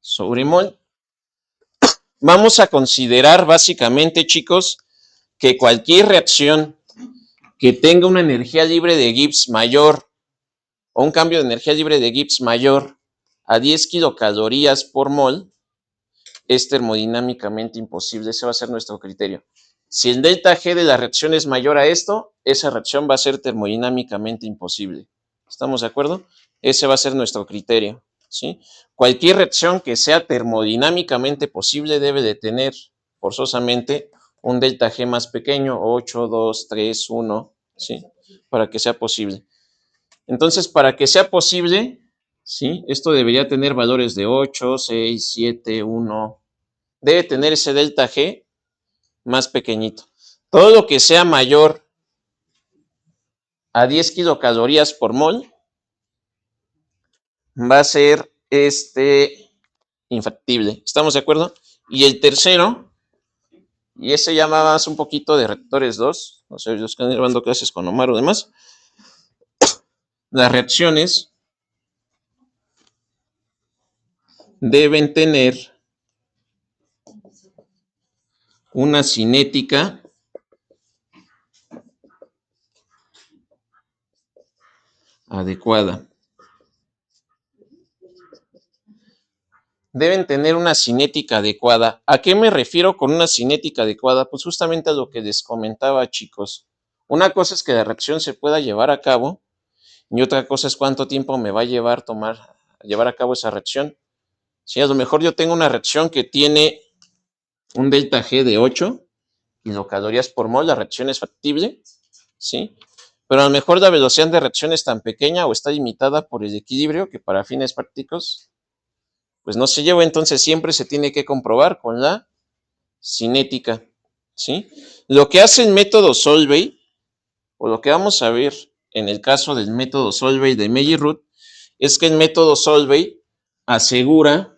sobre mol. Vamos a considerar básicamente, chicos, que cualquier reacción que tenga una energía libre de Gibbs mayor o un cambio de energía libre de Gibbs mayor a 10 kilocalorías por mol es termodinámicamente imposible. Ese va a ser nuestro criterio. Si el delta G de la reacción es mayor a esto, esa reacción va a ser termodinámicamente imposible. ¿Estamos de acuerdo? Ese va a ser nuestro criterio, ¿sí? Cualquier reacción que sea termodinámicamente posible debe de tener forzosamente un delta G más pequeño, 8, 2, 3, 1, ¿sí? Para que sea posible. Entonces, para que sea posible, ¿sí? Esto debería tener valores de 8, 6, 7, 1. Debe tener ese delta G más pequeñito. Todo lo que sea mayor a 10 kilocalorías por mol va a ser infactible. ¿Estamos de acuerdo? Y el tercero, y ese ya más un poquito de reactores 2, no sé, los que están llevando clases con Omar o demás, las reacciones deben tener una cinética adecuada. Deben tener una cinética adecuada. ¿A qué me refiero con una cinética adecuada? Pues justamente a lo que les comentaba, chicos. Una cosa es que la reacción se pueda llevar a cabo y otra cosa es cuánto tiempo me va a llevar llevar a cabo esa reacción. Si a lo mejor yo tengo una reacción que tiene un delta G de 8 kilocalorías por mol, la reacción es factible, ¿sí? Pero a lo mejor la velocidad de reacción es tan pequeña o está limitada por el equilibrio que para fines prácticos pues no se lleva. Entonces siempre se tiene que comprobar con la cinética, ¿sí? Lo que hace el método Solvay, o lo que vamos a ver en el caso del método Solvay de Meyer-Ruth, es que el método Solvay asegura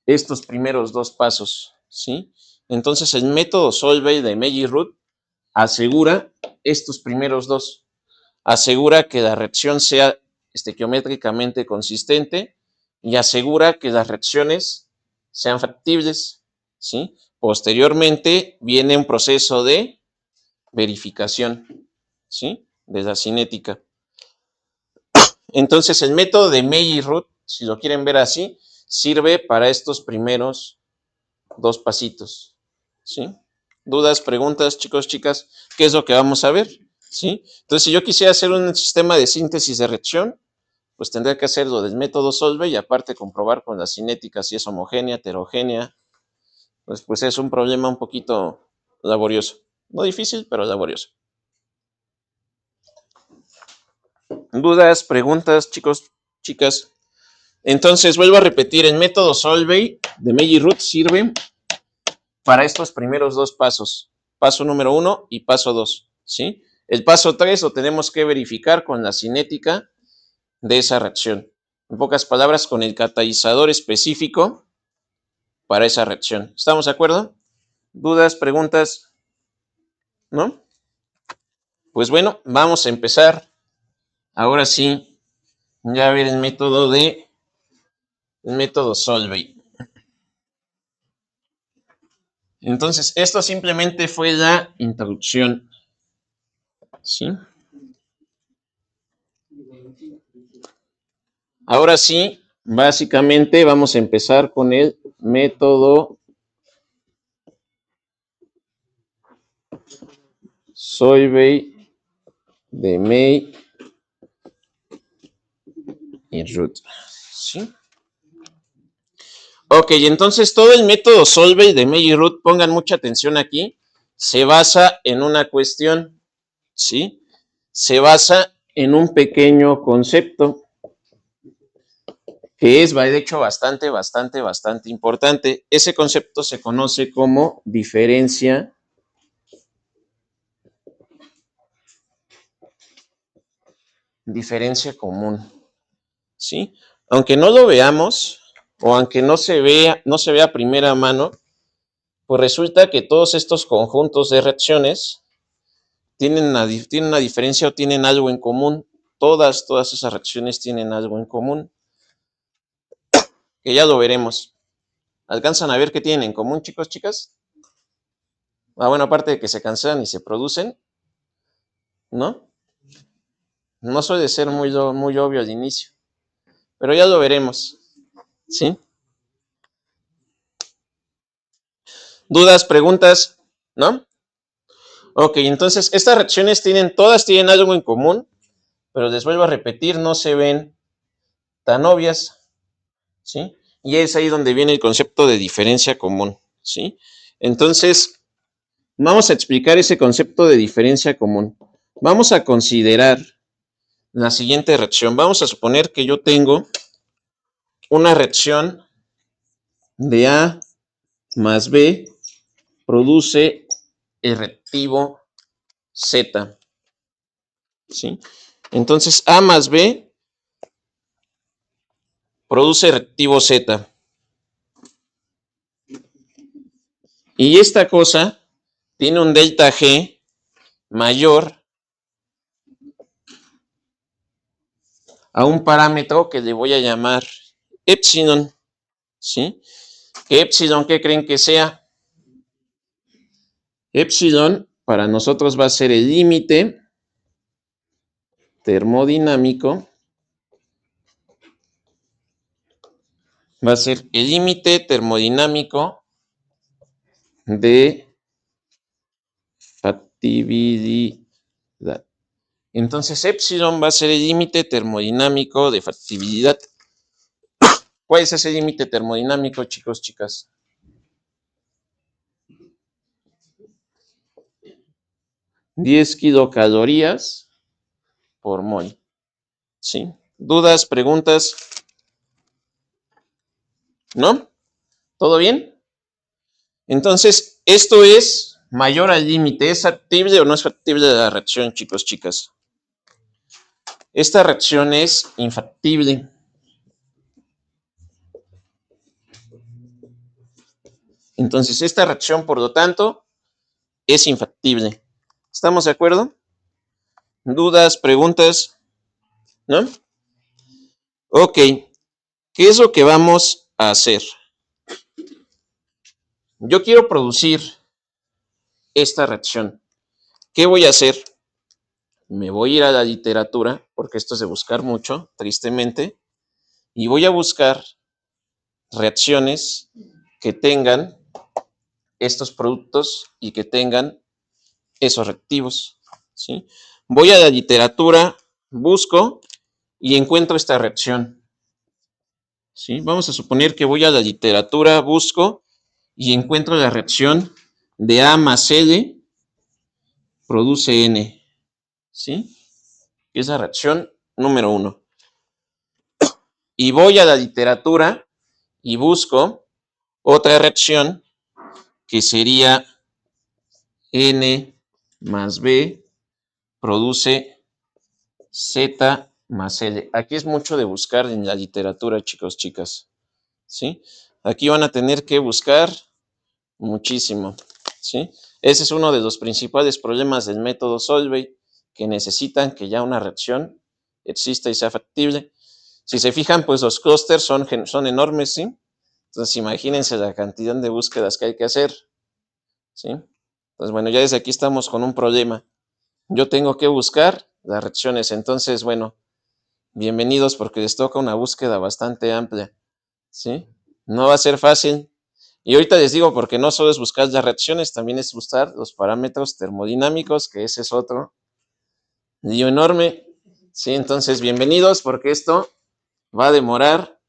estos primeros dos pasos, ¿sí? Entonces el método Solvay de Meyer-Ruth asegura estos primeros dos. Asegura que la reacción sea estequiométricamente consistente y asegura que las reacciones sean factibles, ¿sí? Posteriormente viene un proceso de verificación, ¿sí? De la cinética. Entonces, el método de Meyer-Ruth, si lo quieren ver así, sirve para estos primeros dos pasitos, ¿sí? ¿Dudas, preguntas, chicos, chicas? ¿Qué es lo que vamos a ver? ¿Sí? Entonces, si yo quisiera hacer un sistema de síntesis de reacción, pues tendría que hacerlo del método Solvay y aparte comprobar con la cinética si es homogénea, heterogénea. Pues es un problema un poquito laborioso. No difícil, pero laborioso. ¿Dudas, preguntas, chicos, chicas? Entonces, vuelvo a repetir, el método Solvay de Meyer-Ruth sirve para estos primeros dos pasos. Paso número 1 y paso 2, ¿sí? El paso 3 lo tenemos que verificar con la cinética de esa reacción. En pocas palabras, con el catalizador específico para esa reacción. ¿Estamos de acuerdo? ¿Dudas, preguntas? ¿No? Pues bueno, vamos a empezar. Ahora sí, ya a ver el método Solvay. Entonces, esto simplemente fue la introducción. ¿Sí? Ahora sí, básicamente vamos a empezar con el método Solvay de May y Ruth. ¿Sí? Ok, entonces todo el método Solvay de May y Ruth, pongan mucha atención aquí, se basa en una cuestión, ¿sí? Se basa en un pequeño concepto que es, de hecho, bastante importante. Ese concepto se conoce como diferencia común, ¿sí? Aunque no lo veamos o aunque no se vea a primera mano, pues resulta que todos estos conjuntos de reacciones tienen una diferencia o tienen algo en común. Todas esas reacciones tienen algo en común, que ya lo veremos. ¿Alcanzan a ver qué tienen en común, chicos, chicas? Bueno, aparte de que se cancelan y se producen, ¿no? No suele ser muy obvio al inicio, pero ya lo veremos, ¿sí? ¿Dudas, preguntas? ¿No? Ok, entonces estas reacciones todas tienen algo en común, pero les vuelvo a repetir, no se ven tan obvias, ¿sí? Y es ahí donde viene el concepto de diferencia común, ¿sí? Entonces, vamos a explicar ese concepto de diferencia común. Vamos a considerar la siguiente reacción. Vamos a suponer que yo tengo una reacción de A más B produce el reactivo Z, ¿sí? Entonces, A más B produce el reactivo Z. Y esta cosa tiene un delta G mayor a un parámetro que le voy a llamar epsilon, ¿sí? ¿Qué epsilon qué creen que sea? Epsilon para nosotros va a ser el límite termodinámico, de factibilidad. Entonces, epsilon va a ser el límite termodinámico de factibilidad. ¿Cuál es ese límite termodinámico, chicos, chicas? $10 kilocalorías por mol, ¿sí? ¿Dudas, preguntas? ¿No? ¿Todo bien? Entonces, esto es mayor al límite. ¿Es factible o no es factible la reacción, chicos, chicas? Esta reacción es infactible. Entonces, esta reacción, por lo tanto, es infactible. ¿Estamos de acuerdo? ¿Dudas, preguntas? ¿No? Ok. ¿Qué es lo que vamos a hacer? Yo quiero producir esta reacción. ¿Qué voy a hacer? Me voy a ir a la literatura, porque esto es de buscar mucho, tristemente, y voy a buscar reacciones que tengan estos productos y que tengan esos reactivos, ¿sí? Voy a la literatura, busco y encuentro esta reacción, ¿sí? Vamos a suponer que voy a la literatura, busco y encuentro la reacción de A más L produce N, ¿sí? Es la reacción número 1. Y voy a la literatura y busco otra reacción que sería N más B produce Z más L. Aquí es mucho de buscar en la literatura, chicos, chicas, ¿sí? Aquí van a tener que buscar muchísimo. ¿sí? Ese es uno de los principales problemas del método Solvay, que necesitan que ya una reacción exista y sea factible. Si se fijan, pues los clústeres son enormes, ¿sí? Entonces, imagínense la cantidad de búsquedas que hay que hacer, ¿sí? Entonces, bueno, ya desde aquí estamos con un problema. Yo tengo que buscar las reacciones. Entonces, bueno, bienvenidos porque les toca una búsqueda bastante amplia, ¿sí? No va a ser fácil. Y ahorita les digo porque no solo es buscar las reacciones, también es buscar los parámetros termodinámicos, que ese es otro lío enorme, ¿sí? Entonces, bienvenidos porque esto va a demorar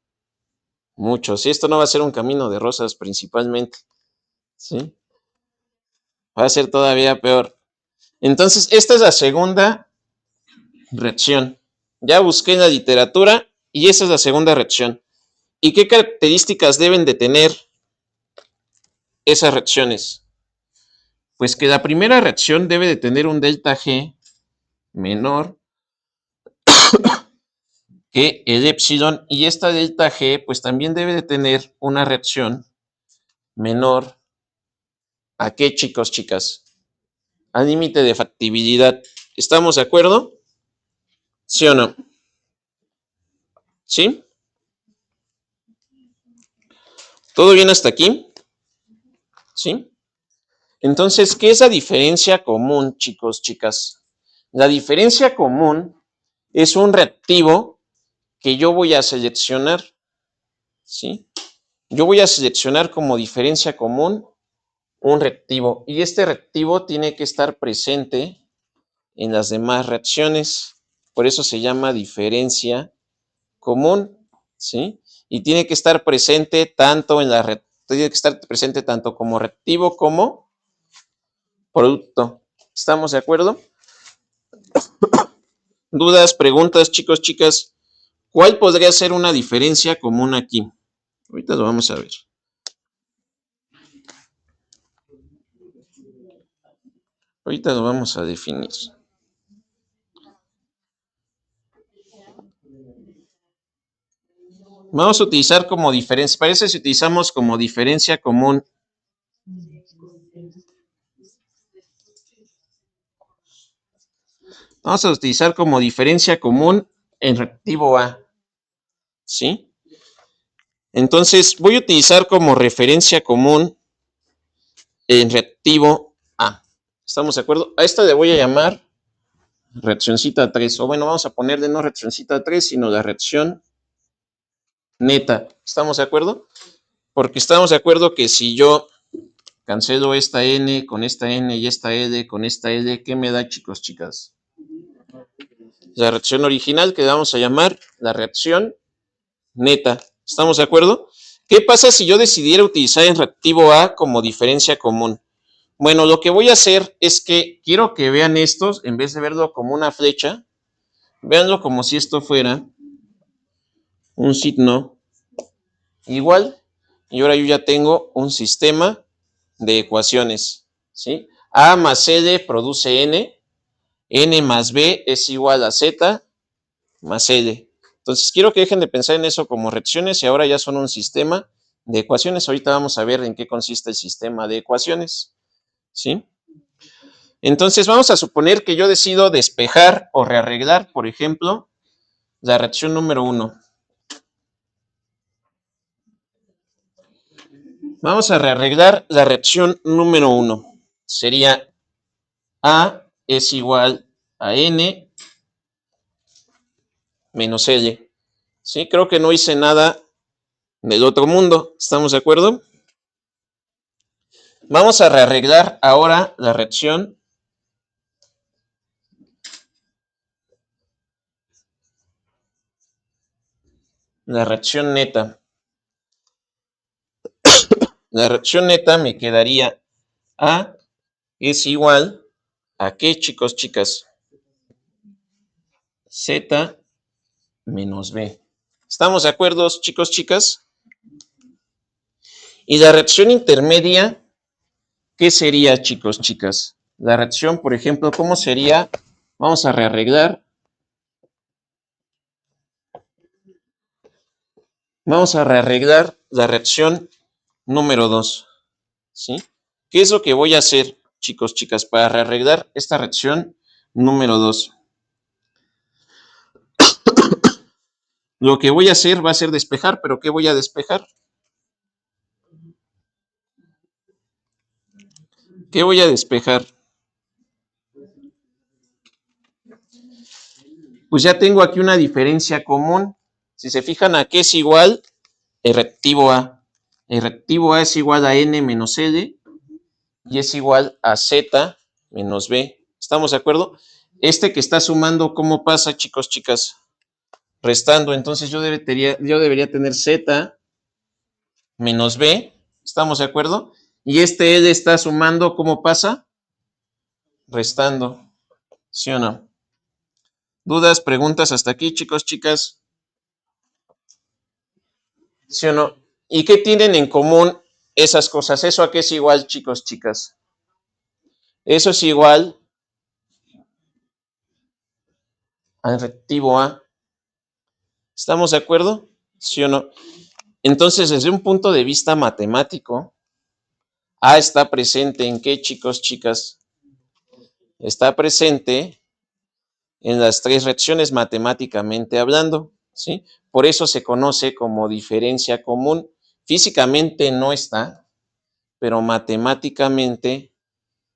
mucho, ¿sí? Esto no va a ser un camino de rosas principalmente, ¿sí? Va a ser todavía peor. Entonces, esta es la segunda reacción. Ya busqué en la literatura y esa es la segunda reacción. ¿Y qué características deben de tener esas reacciones? Pues que la primera reacción debe de tener un delta G menor que el epsilon y esta delta G pues también debe de tener una reacción menor a qué, chicos, chicas, al límite de factibilidad. ¿Estamos de acuerdo? ¿Sí o no? ¿Sí? ¿Todo bien hasta aquí? ¿Sí? Entonces, ¿qué es la diferencia común, chicos, chicas? La diferencia común es un reactivo que yo voy a seleccionar, ¿sí? Yo voy a seleccionar como diferencia común un reactivo y este reactivo tiene que estar presente en las demás reacciones. Por eso se llama diferencia común, ¿sí? Y tiene que estar presente tanto como reactivo como producto. ¿Estamos de acuerdo? ¿Dudas, preguntas, chicos, chicas? ¿Cuál podría ser una diferencia común aquí? Ahorita lo vamos a ver. Ahorita lo vamos a definir. Vamos a utilizar como diferencia, parece si utilizamos como diferencia común. Vamos a utilizar como diferencia común en reactivo A, ¿sí? Entonces voy a utilizar como referencia común en reactivo A. ¿Estamos de acuerdo? A esta le voy a llamar reaccioncita 3, o bueno, vamos a ponerle no reaccioncita 3, sino la reacción neta. ¿Estamos de acuerdo? Porque estamos de acuerdo que si yo cancelo esta N con esta N y esta L con esta L, ¿qué me da, chicos, chicas? La reacción original que vamos a llamar la reacción neta. ¿Estamos de acuerdo? ¿Qué pasa si yo decidiera utilizar el reactivo A como diferencia común? Bueno, lo que voy a hacer es que quiero que vean estos, en vez de verlo como una flecha, véanlo como si esto fuera un signo igual. Y ahora yo ya tengo un sistema de ecuaciones, ¿sí? A más L produce N, N más B es igual a Z más L. Entonces, quiero que dejen de pensar en eso como reacciones y ahora ya son un sistema de ecuaciones. Ahorita vamos a ver en qué consiste el sistema de ecuaciones, ¿sí? Entonces, vamos a suponer que yo decido despejar o rearreglar, por ejemplo, la reacción número 1. Vamos a rearreglar la reacción número 1. Sería A es igual a N menos L. ¿Sí? Creo que no hice nada del otro mundo. ¿Estamos de acuerdo? Vamos a rearreglar ahora la reacción neta. La reacción neta me quedaría A es igual a ¿qué, chicos, chicas? Z menos B. ¿Estamos de acuerdo, chicos, chicas? Y la reacción intermedia, ¿qué sería, chicos, chicas? La reacción, por ejemplo, ¿cómo sería? Vamos a rearreglar. Vamos a rearreglar la reacción número 2, ¿sí? ¿Qué es lo que voy a hacer, chicos, chicas, para arreglar esta reacción número 2? Lo que voy a hacer va a ser despejar, pero ¿qué voy a despejar? ¿Qué voy a despejar? Pues ya tengo aquí una diferencia común. Si se fijan, ¿a qué es igual? El reactivo A. El reactivo A es igual a N menos L y es igual a Z menos B. ¿Estamos de acuerdo? Este que está sumando, ¿cómo pasa, chicos, chicas? Restando. Entonces yo debería tener Z menos B. ¿Estamos de acuerdo? Y este L está sumando, ¿cómo pasa? Restando. ¿Sí o no? ¿Dudas, preguntas hasta aquí, chicos, chicas? ¿Sí o no? ¿Y qué tienen en común esas cosas? ¿Eso a qué es igual, chicos, chicas? Eso es igual al reactivo A. ¿Estamos de acuerdo? ¿Sí o no? Entonces, desde un punto de vista matemático, A está presente en qué, chicos, chicas? Está presente en las tres reacciones matemáticamente hablando, ¿sí? Por eso se conoce como diferencia común. Físicamente no está, pero matemáticamente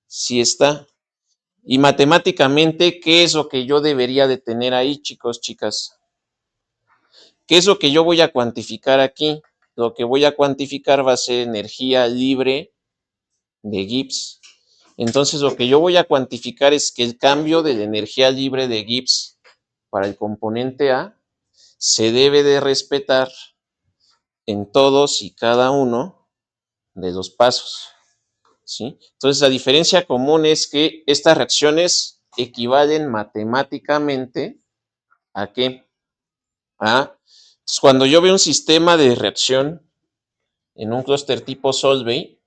sí está. Y matemáticamente, ¿qué es lo que yo debería de tener ahí, chicos, chicas? ¿Qué es lo que yo voy a cuantificar aquí? Lo que voy a cuantificar va a ser energía libre de Gibbs. Entonces, lo que yo voy a cuantificar es que el cambio de la energía libre de Gibbs para el componente A se debe de respetar en todos y cada uno de los pasos, ¿sí? Entonces, la diferencia común es que estas reacciones equivalen matemáticamente ¿a qué? Entonces, cuando yo veo un sistema de reacción en un clúster tipo Solvay,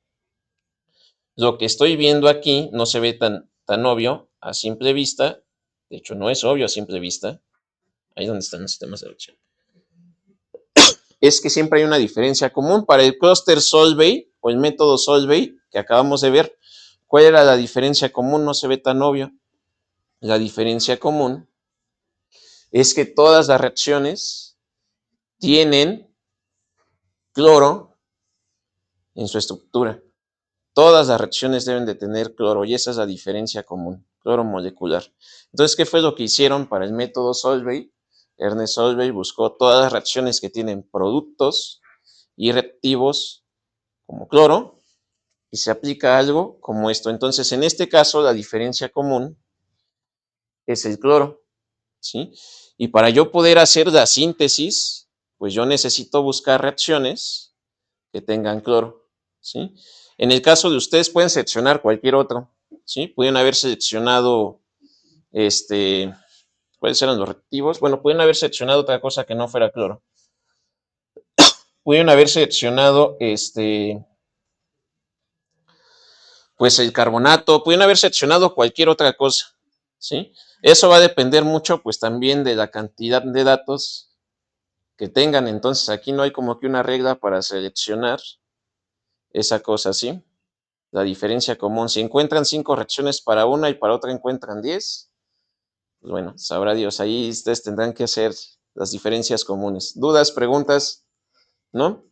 lo que estoy viendo aquí no se ve tan obvio a simple vista. De hecho, no es obvio a simple vista. Ahí donde están los sistemas de reacción. Es que siempre hay una diferencia común. Para el clúster Solvay o el método Solvay que acabamos de ver, ¿cuál era la diferencia común? No se ve tan obvio. La diferencia común es que todas las reacciones tienen cloro en su estructura. Todas las reacciones deben de tener cloro y esa es la diferencia común, cloro molecular. Entonces, ¿qué fue lo que hicieron para el método Solvay? Ernest Solvay buscó todas las reacciones que tienen productos y reactivos como cloro y se aplica algo como esto. Entonces, en este caso, la diferencia común es el cloro, ¿sí? Y para yo poder hacer la síntesis, pues yo necesito buscar reacciones que tengan cloro, ¿sí? En el caso de ustedes pueden seleccionar cualquier otro, ¿sí? Pueden haber seleccionado, ¿cuáles eran los reactivos? Bueno, pueden haber seleccionado otra cosa que no fuera cloro. Pueden haber seleccionado, pues el carbonato, pueden haber seleccionado cualquier otra cosa, ¿sí? Eso va a depender mucho, pues también de la cantidad de datos que tengan. Entonces, aquí no hay como que una regla para seleccionar esa cosa, ¿sí? La diferencia común. Si encuentran 5 reacciones para una y para otra encuentran 10, pues bueno, sabrá Dios. Ahí ustedes tendrán que hacer las diferencias comunes. ¿Dudas, preguntas? ¿No?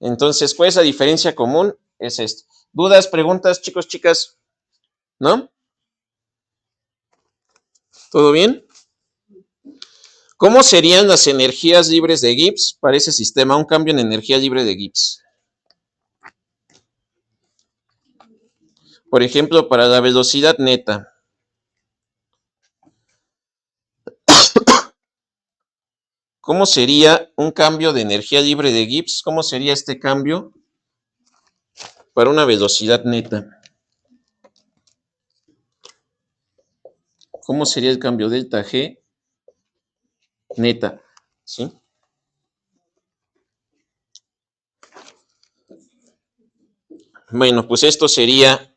Entonces, ¿cuál es la diferencia común? Es esto. ¿Dudas, preguntas, chicos, chicas? ¿No? ¿Todo bien? ¿Cómo serían las energías libres de Gibbs para ese sistema? Un cambio en energía libre de Gibbs. Por ejemplo, para la velocidad neta. ¿Cómo sería un cambio de energía libre de Gibbs? ¿Cómo sería este cambio para una velocidad neta? ¿Cómo sería el cambio delta G neta? ¿Sí? Bueno, pues esto sería,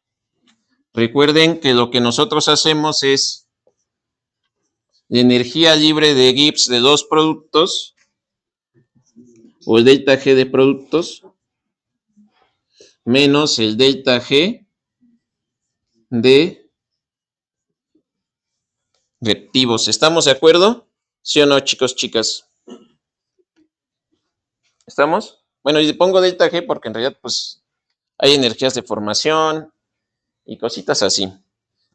recuerden que lo que nosotros hacemos es la energía libre de Gibbs de dos productos, o el delta G de productos, menos el delta G de reactivos. ¿Estamos de acuerdo? ¿Sí o no, chicos, chicas? ¿Estamos? Bueno, y pongo delta G porque en realidad pues hay energías de formación y cositas así.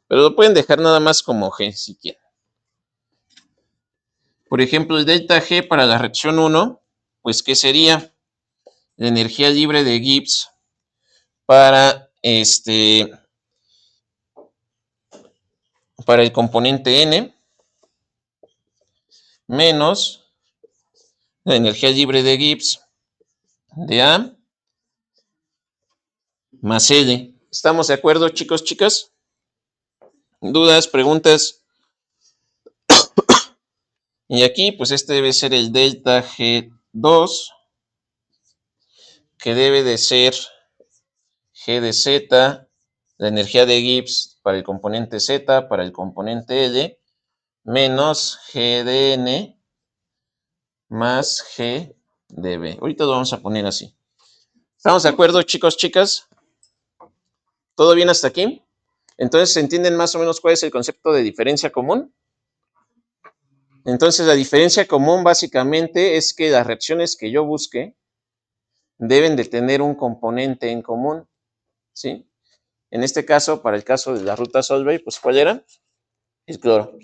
Pero lo pueden dejar nada más como G si quieren. Por ejemplo, el delta G para la reacción 1, pues ¿qué sería? La energía libre de Gibbs para para el componente N menos la energía libre de Gibbs de A más L. ¿Estamos de acuerdo, chicos, chicas? ¿Dudas, preguntas? Y aquí, pues este debe ser el delta G2, que debe de ser G de Z, la energía de Gibbs para el componente Z, para el componente L, menos G de N más G de B. Ahorita lo vamos a poner así. ¿Estamos de acuerdo, chicos, chicas? ¿Todo bien hasta aquí? Entonces, ¿entienden más o menos cuál es el concepto de diferencia común? Entonces, la diferencia común básicamente es que las reacciones que yo busque deben de tener un componente en común, ¿sí? En este caso, para el caso de la ruta Solvay, pues ¿cuál era? El cloro,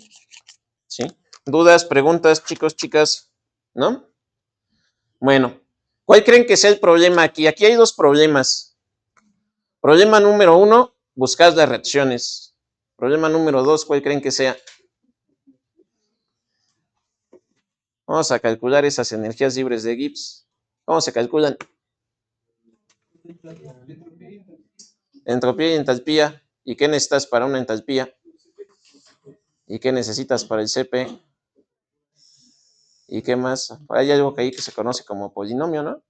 ¿sí? ¿Dudas, preguntas, chicos, chicas? ¿No? Bueno, ¿cuál creen que sea el problema aquí? Aquí hay dos problemas. Problema número 1, buscar las reacciones. Problema número 2, ¿cuál creen que sea? Vamos a calcular esas energías libres de Gibbs. ¿Cómo se calculan? Entropía y entalpía. ¿Y qué necesitas para una entalpía? ¿Y qué necesitas para el CP? ¿Y qué más? Hay algo que ahí que se conoce como polinomio, ¿no?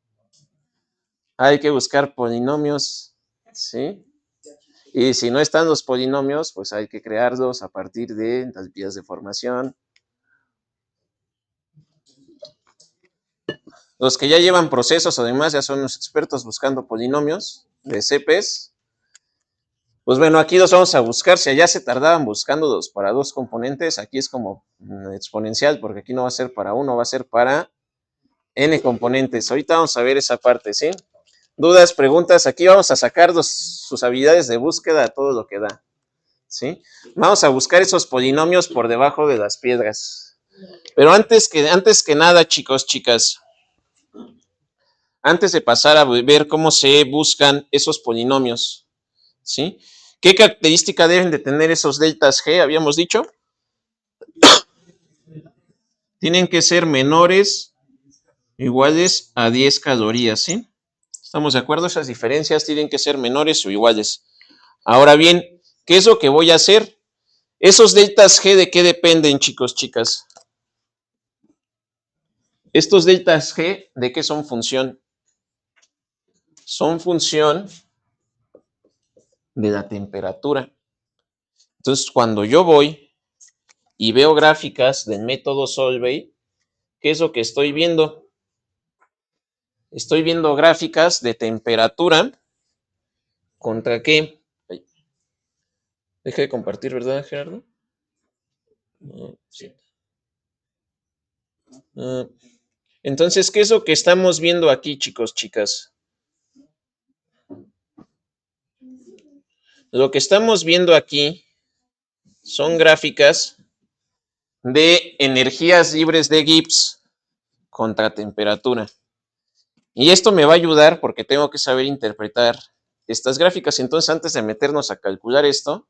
Hay que buscar polinomios, ¿sí? Y si no están los polinomios, pues hay que crearlos a partir de entalpías de formación. Los que ya llevan procesos, además, ya son los expertos buscando polinomios de CPs. Pues bueno, aquí los vamos a buscar. Si allá se tardaban buscándolos para dos componentes, aquí es como exponencial, porque aquí no va a ser para uno, va a ser para n componentes. Ahorita vamos a ver esa parte, ¿sí? Dudas, preguntas. Aquí vamos a sacar sus habilidades de búsqueda a todo lo que da, ¿sí? Vamos a buscar esos polinomios por debajo de las piedras. Pero antes que nada, chicos, chicas, antes de pasar a ver cómo se buscan esos polinomios, ¿sí? ¿Qué característica deben de tener esos deltas G? Habíamos dicho. Tienen que ser menores o iguales a 10 calorías, ¿sí? ¿Estamos de acuerdo? Esas diferencias tienen que ser menores o iguales. Ahora bien, ¿qué es lo que voy a hacer? ¿Esos deltas G de qué dependen, chicos, chicas? Estos deltas G, ¿de qué son función? Son función de la temperatura. Entonces, cuando yo voy y veo gráficas del método Solvay, ¿qué es lo que estoy viendo? Estoy viendo gráficas de temperatura contra qué. Deja de compartir, ¿verdad, Gerardo? Sí. Entonces, ¿qué es lo que estamos viendo aquí, chicos, chicas? Lo que estamos viendo aquí son gráficas de energías libres de Gibbs contra temperatura. Y esto me va a ayudar porque tengo que saber interpretar estas gráficas. Entonces, antes de meternos a calcular esto,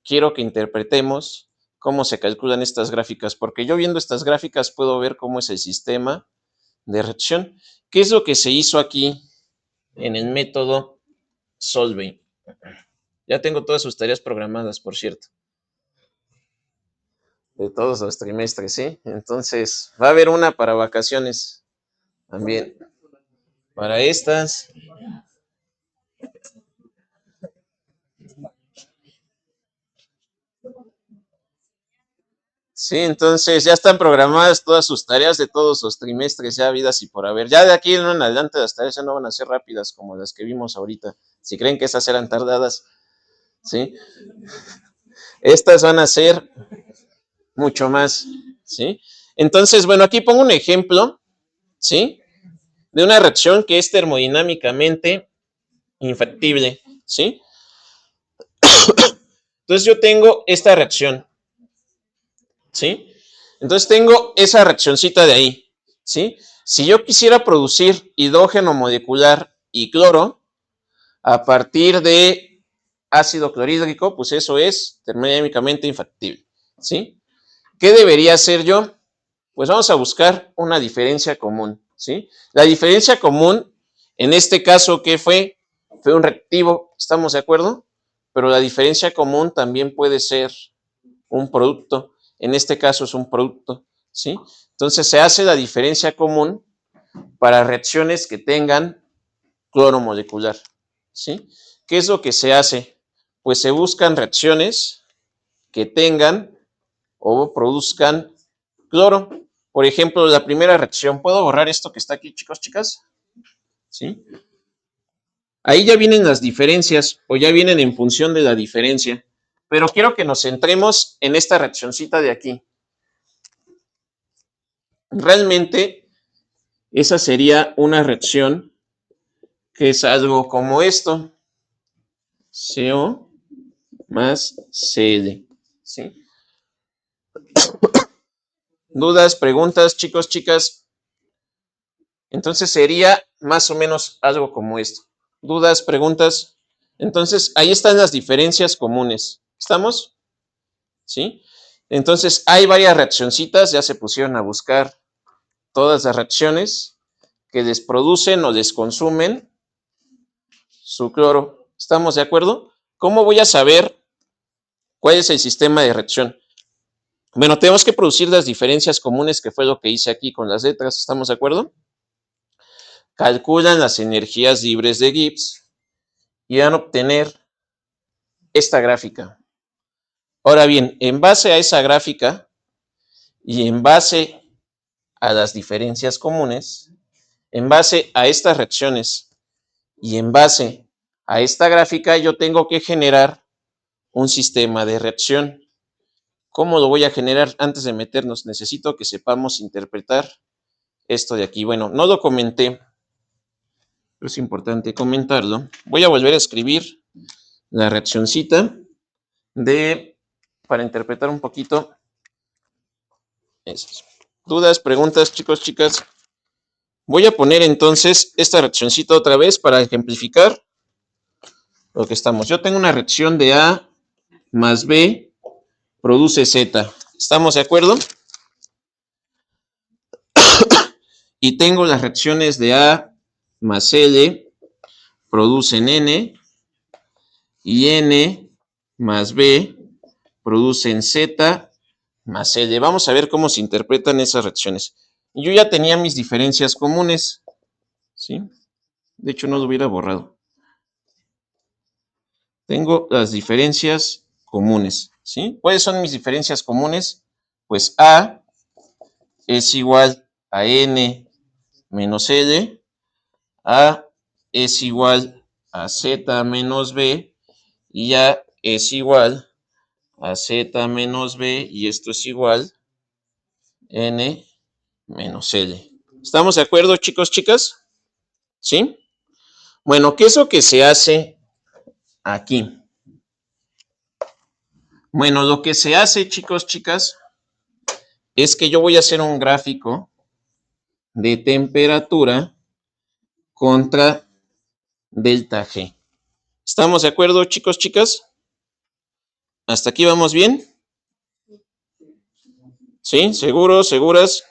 quiero que interpretemos cómo se calculan estas gráficas, porque yo viendo estas gráficas puedo ver cómo es el sistema de reacción. ¿Qué es lo que se hizo aquí en el método Solvay? Ya tengo todas sus tareas programadas, por cierto, de todos los trimestres, ¿sí? Entonces, va a haber una para vacaciones también. Para estas. Sí, entonces ya están programadas todas sus tareas de todos los trimestres, ya habidas y por haber. Ya de aquí en adelante las tareas ya no van a ser rápidas como las que vimos ahorita. Si creen que esas eran tardadas, ¿sí? Estas van a ser mucho más, ¿sí? Entonces, bueno, aquí pongo un ejemplo, ¿sí? De una reacción que es termodinámicamente infactible, ¿sí? Entonces yo tengo esta reacción, ¿sí? Entonces tengo esa reaccioncita de ahí, ¿sí? Si yo quisiera producir hidrógeno molecular y cloro a partir de ácido clorhídrico, pues eso es termodinámicamente infactible, ¿sí? ¿Qué debería hacer yo? Pues vamos a buscar una diferencia común, ¿sí? La diferencia común, en este caso, ¿qué fue? Fue un reactivo, ¿estamos de acuerdo? Pero la diferencia común también puede ser un producto. En este caso es un producto, ¿sí? Entonces se hace la diferencia común para reacciones que tengan cloro molecular, ¿sí? ¿Qué es lo que se hace? Pues se buscan reacciones que tengan o produzcan cloro. Por ejemplo, la primera reacción, ¿puedo borrar esto que está aquí, chicos, chicas? ¿Sí? Ahí ya vienen las diferencias o ya vienen en función de la diferencia. Pero quiero que nos centremos en esta reaccioncita de aquí. Realmente, esa sería una reacción que es algo como esto. CO más Cl. ¿Sí? ¿Dudas, preguntas, chicos, chicas? Entonces sería más o menos algo como esto. ¿Dudas, preguntas? Entonces, ahí están las diferencias comunes. ¿Estamos? ¿Sí? Entonces, hay varias reaccioncitas, ya se pusieron a buscar todas las reacciones que les producen o les consumen su cloro. ¿Estamos de acuerdo? ¿Cómo voy a saber cuál es el sistema de reacción? Bueno, tenemos que producir las diferencias comunes, que fue lo que hice aquí con las letras. ¿Estamos de acuerdo? Calculan las energías libres de Gibbs y van a obtener esta gráfica. Ahora bien, en base a esa gráfica y en base a las diferencias comunes, en base a estas reacciones y en base a esta gráfica, yo tengo que generar un sistema de reacción. ¿Cómo lo voy a generar? Antes de meternos, necesito que sepamos interpretar esto de aquí. Bueno, no lo comenté, pero es importante comentarlo. Voy a volver a escribir la reaccioncita para interpretar un poquito esas. ¿Dudas, preguntas, chicos, chicas? Voy a poner entonces esta reaccioncita otra vez para ejemplificar lo que estamos. Yo tengo una reacción de A más B produce Z. ¿Estamos de acuerdo? Y tengo las reacciones de A más L producen N y N más B producen Z más L. Vamos a ver cómo se interpretan esas reacciones. Yo ya tenía mis diferencias comunes, ¿sí? De hecho, no lo hubiera borrado. Tengo las diferencias comunes, ¿sí? ¿Cuáles son mis diferencias comunes? Pues A es igual a N menos L, A es igual a Z menos B y A es igual a Z menos B y esto es igual N menos L. ¿Estamos de acuerdo, chicos, chicas? ¿Sí? Bueno, ¿qué es lo que se hace aquí? Bueno, lo que se hace, chicos, chicas, es que yo voy a hacer un gráfico de temperatura contra delta G. ¿Estamos de acuerdo, chicos, chicas? ¿Hasta aquí vamos bien? ¿Sí? ¿Seguros, seguras?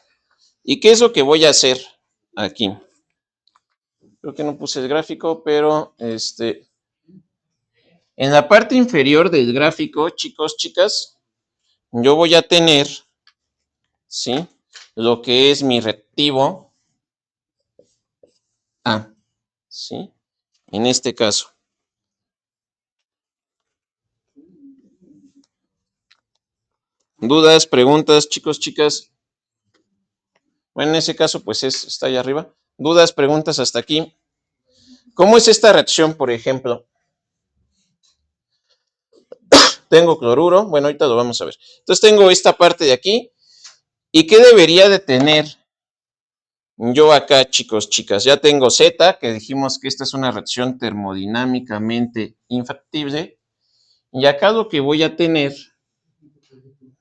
¿Y qué es lo que voy a hacer aquí? Creo que no puse el gráfico, pero en la parte inferior del gráfico, chicos, chicas, yo voy a tener, ¿sí? Lo que es mi reactivo A, ¿sí? En este caso. ¿Dudas, preguntas, chicos, chicas? Bueno, en ese caso, pues está allá arriba. ¿Dudas, preguntas hasta aquí? ¿Cómo es esta reacción, por ejemplo? Tengo cloruro. Bueno, ahorita lo vamos a ver. Entonces tengo esta parte de aquí. ¿Y qué debería de tener yo acá, chicos, chicas? Ya tengo Z, que dijimos que esta es una reacción termodinámicamente infactible. Y acá lo que voy a tener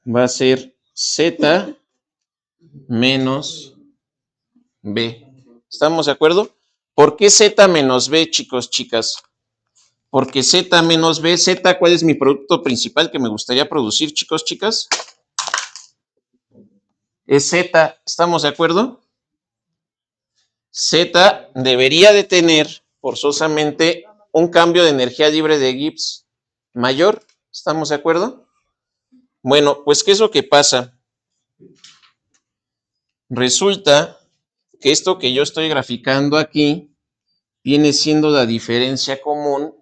va a ser Z menos B. ¿Estamos de acuerdo? ¿Por qué Z menos B, chicos, chicas? Porque Z menos B, Z, ¿cuál es mi producto principal que me gustaría producir, chicos, chicas? Es Z, ¿estamos de acuerdo? Z debería de tener forzosamente un cambio de energía libre de Gibbs mayor, ¿estamos de acuerdo? Bueno, pues ¿qué es lo que pasa? Resulta que esto que yo estoy graficando aquí viene siendo la diferencia común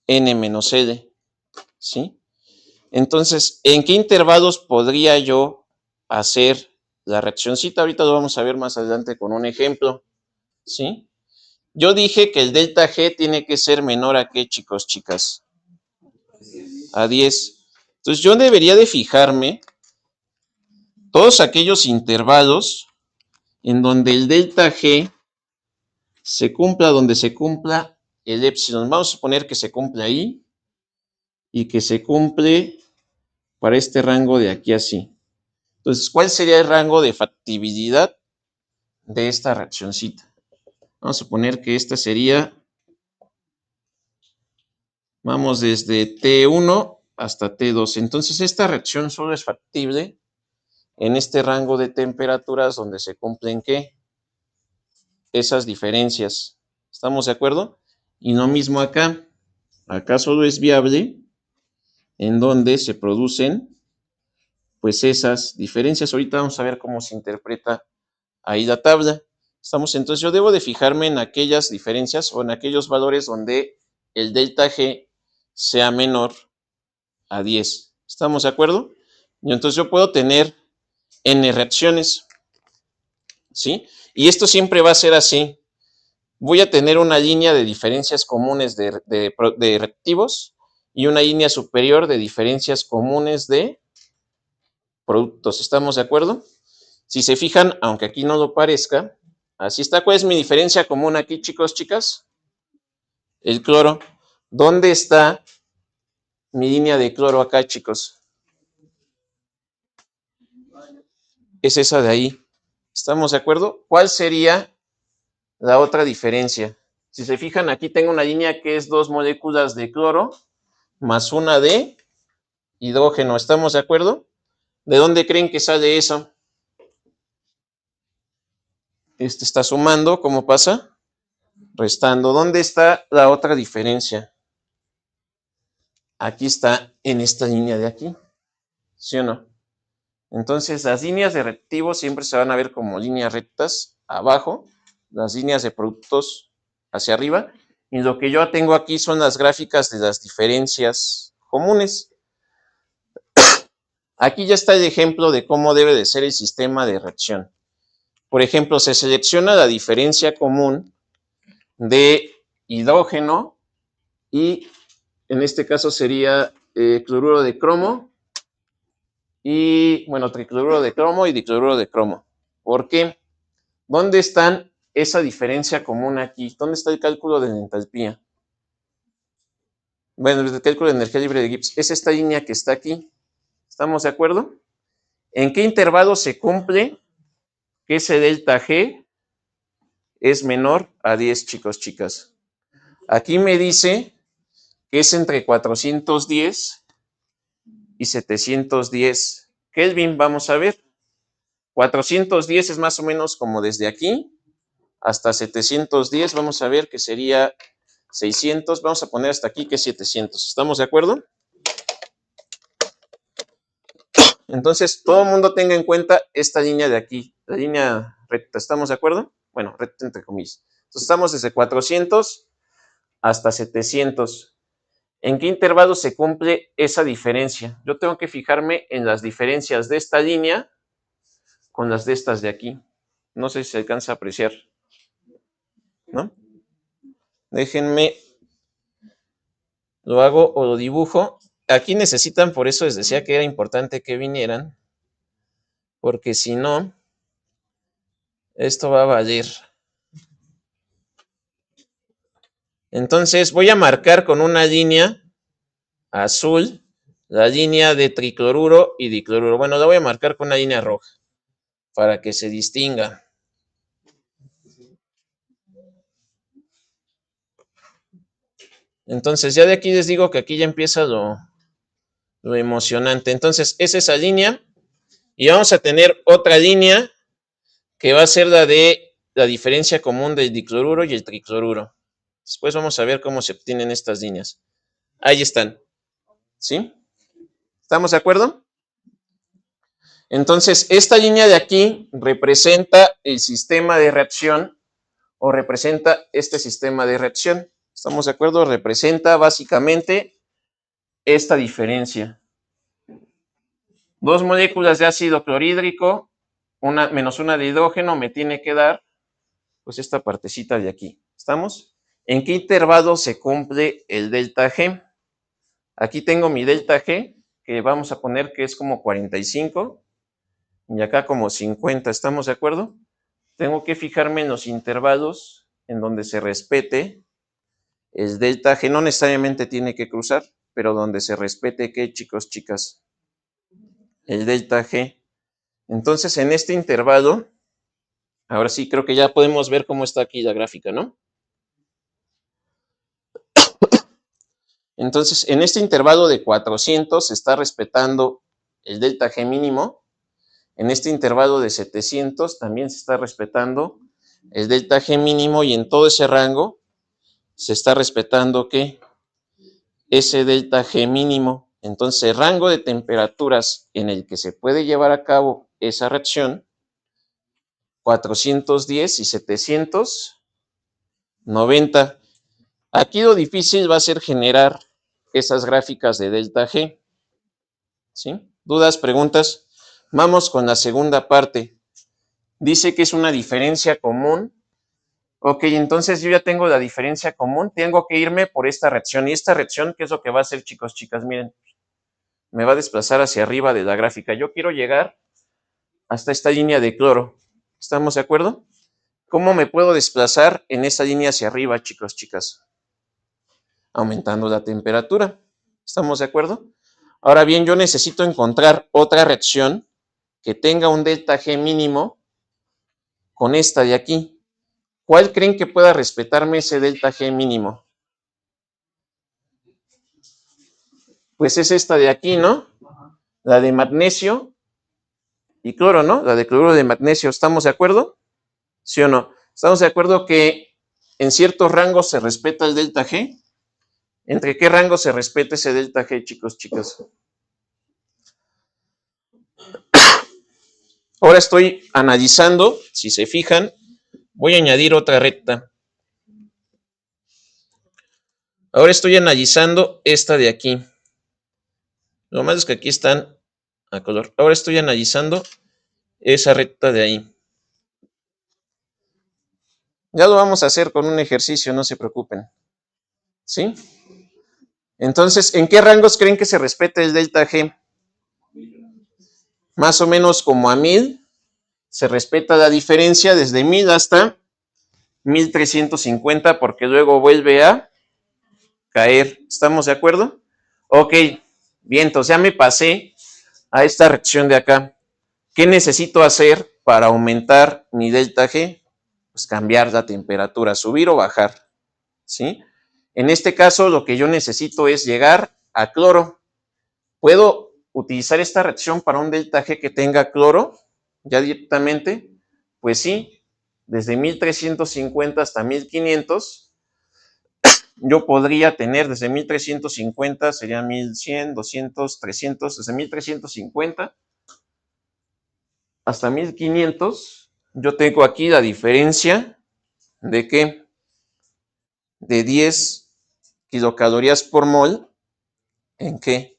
N-L, ¿sí? Entonces, ¿en qué intervalos podría yo hacer la reaccioncita? Ahorita lo vamos a ver más adelante con un ejemplo, ¿sí? Yo dije que el delta G tiene que ser menor a ¿qué, chicos, chicas? A 10. Entonces, yo debería de fijarme todos aquellos intervalos en donde el delta G se cumpla donde se cumpla el epsilon. Vamos a suponer que se cumple ahí y que se cumple para este rango de aquí así. Entonces, ¿cuál sería el rango de factibilidad de esta reaccioncita? Vamos a suponer que esta sería, vamos desde T1 hasta T2. Entonces, esta reacción solo es factible en este rango de temperaturas donde se cumplen, ¿qué? Esas diferencias. ¿Estamos de acuerdo? Y lo mismo acá. Acá solo es viable en donde se producen, pues, esas diferencias. Ahorita vamos a ver cómo se interpreta ahí la tabla. Entonces yo debo de fijarme en aquellas diferencias o en aquellos valores donde el delta G sea menor a 10. ¿Estamos de acuerdo? Y entonces yo puedo tener N reacciones, ¿sí? Y esto siempre va a ser así. Voy a tener una línea de diferencias comunes de reactivos y una línea superior de diferencias comunes de productos. ¿Estamos de acuerdo? Si se fijan, aunque aquí no lo parezca, así está. ¿Cuál es mi diferencia común aquí, chicos, chicas? El cloro. ¿Dónde está mi línea de cloro acá, chicos? Es esa de ahí. ¿Estamos de acuerdo? ¿Cuál sería la otra diferencia? Si se fijan, aquí tengo una línea que es 2 moléculas de cloro más una de hidrógeno. ¿Estamos de acuerdo? ¿De dónde creen que sale eso? Este está sumando, ¿cómo pasa? Restando. ¿Dónde está la otra diferencia? Aquí está en esta línea de aquí. ¿Sí o no? Entonces, las líneas de reactivos siempre se van a ver como líneas rectas abajo, las líneas de productos hacia arriba, y lo que yo tengo aquí son las gráficas de las diferencias comunes. Aquí ya está el ejemplo de cómo debe de ser el sistema de reacción. Por ejemplo, se selecciona la diferencia común de hidrógeno y en este caso sería cloruro de cromo y, bueno, tricloruro de cromo y dicloruro de cromo. ¿Por qué? ¿Dónde está esa diferencia común aquí? ¿Dónde está el cálculo de la entalpía? Bueno, el cálculo de energía libre de Gibbs es esta línea que está aquí. ¿Estamos de acuerdo? ¿En qué intervalo se cumple que ese delta G es menor a 10, chicos, chicas? Aquí me dice que es entre 410 y 710 Kelvin. Vamos a ver. 410 es más o menos como desde aquí hasta 710. Vamos a ver que sería 600. Vamos a poner hasta aquí que es 700. ¿Estamos de acuerdo? Entonces, todo el mundo tenga en cuenta esta línea de aquí, la línea recta. ¿Estamos de acuerdo? Bueno, recta entre comillas. Entonces, estamos desde 400 hasta 700. ¿En qué intervalo se cumple esa diferencia? Yo tengo que fijarme en las diferencias de esta línea con las de estas de aquí. No sé si se alcanza a apreciar, ¿no? Déjenme, lo hago o lo dibujo. Aquí necesitan, por eso les decía que era importante que vinieran, porque si no, esto va a valer. Entonces voy a marcar con una línea azul la línea de tricloruro y dicloruro. Bueno, la voy a marcar con una línea roja para que se distinga. Entonces ya de aquí les digo que aquí ya empieza lo emocionante. Entonces es esa línea y vamos a tener otra línea que va a ser la de la diferencia común del dicloruro y el tricloruro. Después vamos a ver cómo se obtienen estas líneas. Ahí están. ¿Sí? ¿Estamos de acuerdo? Entonces, esta línea de aquí representa el sistema de reacción o representa este sistema de reacción. ¿Estamos de acuerdo? Representa básicamente esta diferencia. Dos moléculas de ácido clorhídrico, menos una de hidrógeno, me tiene que dar pues esta partecita de aquí. ¿Estamos? ¿En qué intervalo se cumple el delta G? Aquí tengo mi delta G, que vamos a poner que es como 45, y acá como 50, ¿estamos de acuerdo? Tengo que fijarme en los intervalos en donde se respete el delta G. No necesariamente tiene que cruzar, pero donde se respete, ¿qué, chicos, chicas? El delta G. Entonces, en este intervalo, ahora sí creo que ya podemos ver cómo está aquí la gráfica, ¿no? Entonces, en este intervalo de 400 se está respetando el delta G mínimo. En este intervalo de 700 también se está respetando el delta G mínimo, y en todo ese rango se está respetando ¿qué? Ese delta G mínimo. Entonces, el rango de temperaturas en el que se puede llevar a cabo esa reacción, 410 y 790. Aquí lo difícil va a ser generar esas gráficas de delta G. ¿Sí? ¿Dudas, preguntas? Vamos con la segunda parte. Dice que es una diferencia común. Ok, entonces yo ya tengo la diferencia común. Tengo que irme por esta reacción. Y esta reacción, ¿qué es lo que va a hacer, chicos, chicas? Miren, me va a desplazar hacia arriba de la gráfica. Yo quiero llegar hasta esta línea de cloro. ¿Estamos de acuerdo? ¿Cómo me puedo desplazar en esta línea hacia arriba, chicos, chicas? Aumentando la temperatura. ¿Estamos de acuerdo? Ahora bien, yo necesito encontrar otra reacción que tenga un delta G mínimo con esta de aquí. ¿Cuál creen que pueda respetarme ese delta G mínimo? Pues es esta de aquí, ¿no? La de magnesio y cloro, ¿no? La de cloruro de magnesio. ¿Estamos de acuerdo? ¿Sí o no? ¿Estamos de acuerdo que en ciertos rangos se respeta el delta G? ¿Entre qué rango se respeta ese delta G, chicos, chicas? Ahora estoy analizando, si se fijan, voy a añadir otra recta. Ahora estoy analizando esta de aquí. Lo malo es que aquí están a color. Ahora estoy analizando esa recta de ahí. Ya lo vamos a hacer con un ejercicio, no se preocupen. ¿Sí? Entonces, ¿en qué rangos creen que se respete el delta G? Más o menos como a 1000. Se respeta la diferencia desde 1000 hasta 1350, porque luego vuelve a caer. ¿Estamos de acuerdo? Ok, bien, entonces ya me pasé a esta reacción de acá. ¿Qué necesito hacer para aumentar mi delta G? Pues cambiar la temperatura, subir o bajar. ¿Sí? En este caso, lo que yo necesito es llegar a cloro. ¿Puedo utilizar esta reacción para un delta G que tenga cloro ya directamente? Pues sí, desde 1350 hasta 1500, yo podría tener desde 1350, sería 1100, 200, 300, desde 1350 hasta 1500, yo tengo aquí la diferencia de ¿qué? De 10 kilocalorías por mol ¿En qué?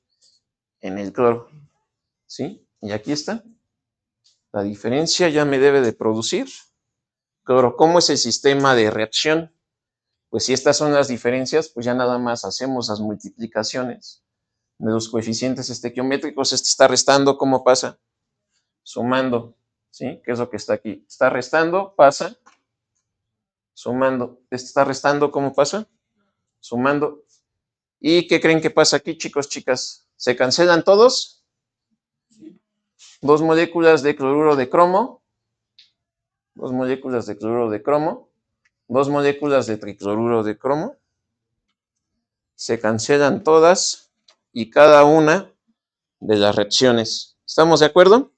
En el cloro, ¿sí? Y aquí está. La diferencia ya me debe de producir cloro. ¿Cómo es el sistema de reacción? Pues si estas son las diferencias, pues ya nada más hacemos las multiplicaciones de los coeficientes estequiométricos. Este está restando, ¿cómo pasa? Sumando, ¿sí? ¿Qué es lo que está aquí? Está restando, pasa, sumando. Este está restando, ¿cómo pasa? Sumando. ¿Y qué creen que pasa aquí, chicos, chicas? ¿Se cancelan todos? Dos moléculas de cloruro de cromo, dos moléculas de cloruro de cromo, dos moléculas de tricloruro de cromo. Se cancelan todas y cada una de las reacciones. ¿Estamos de acuerdo?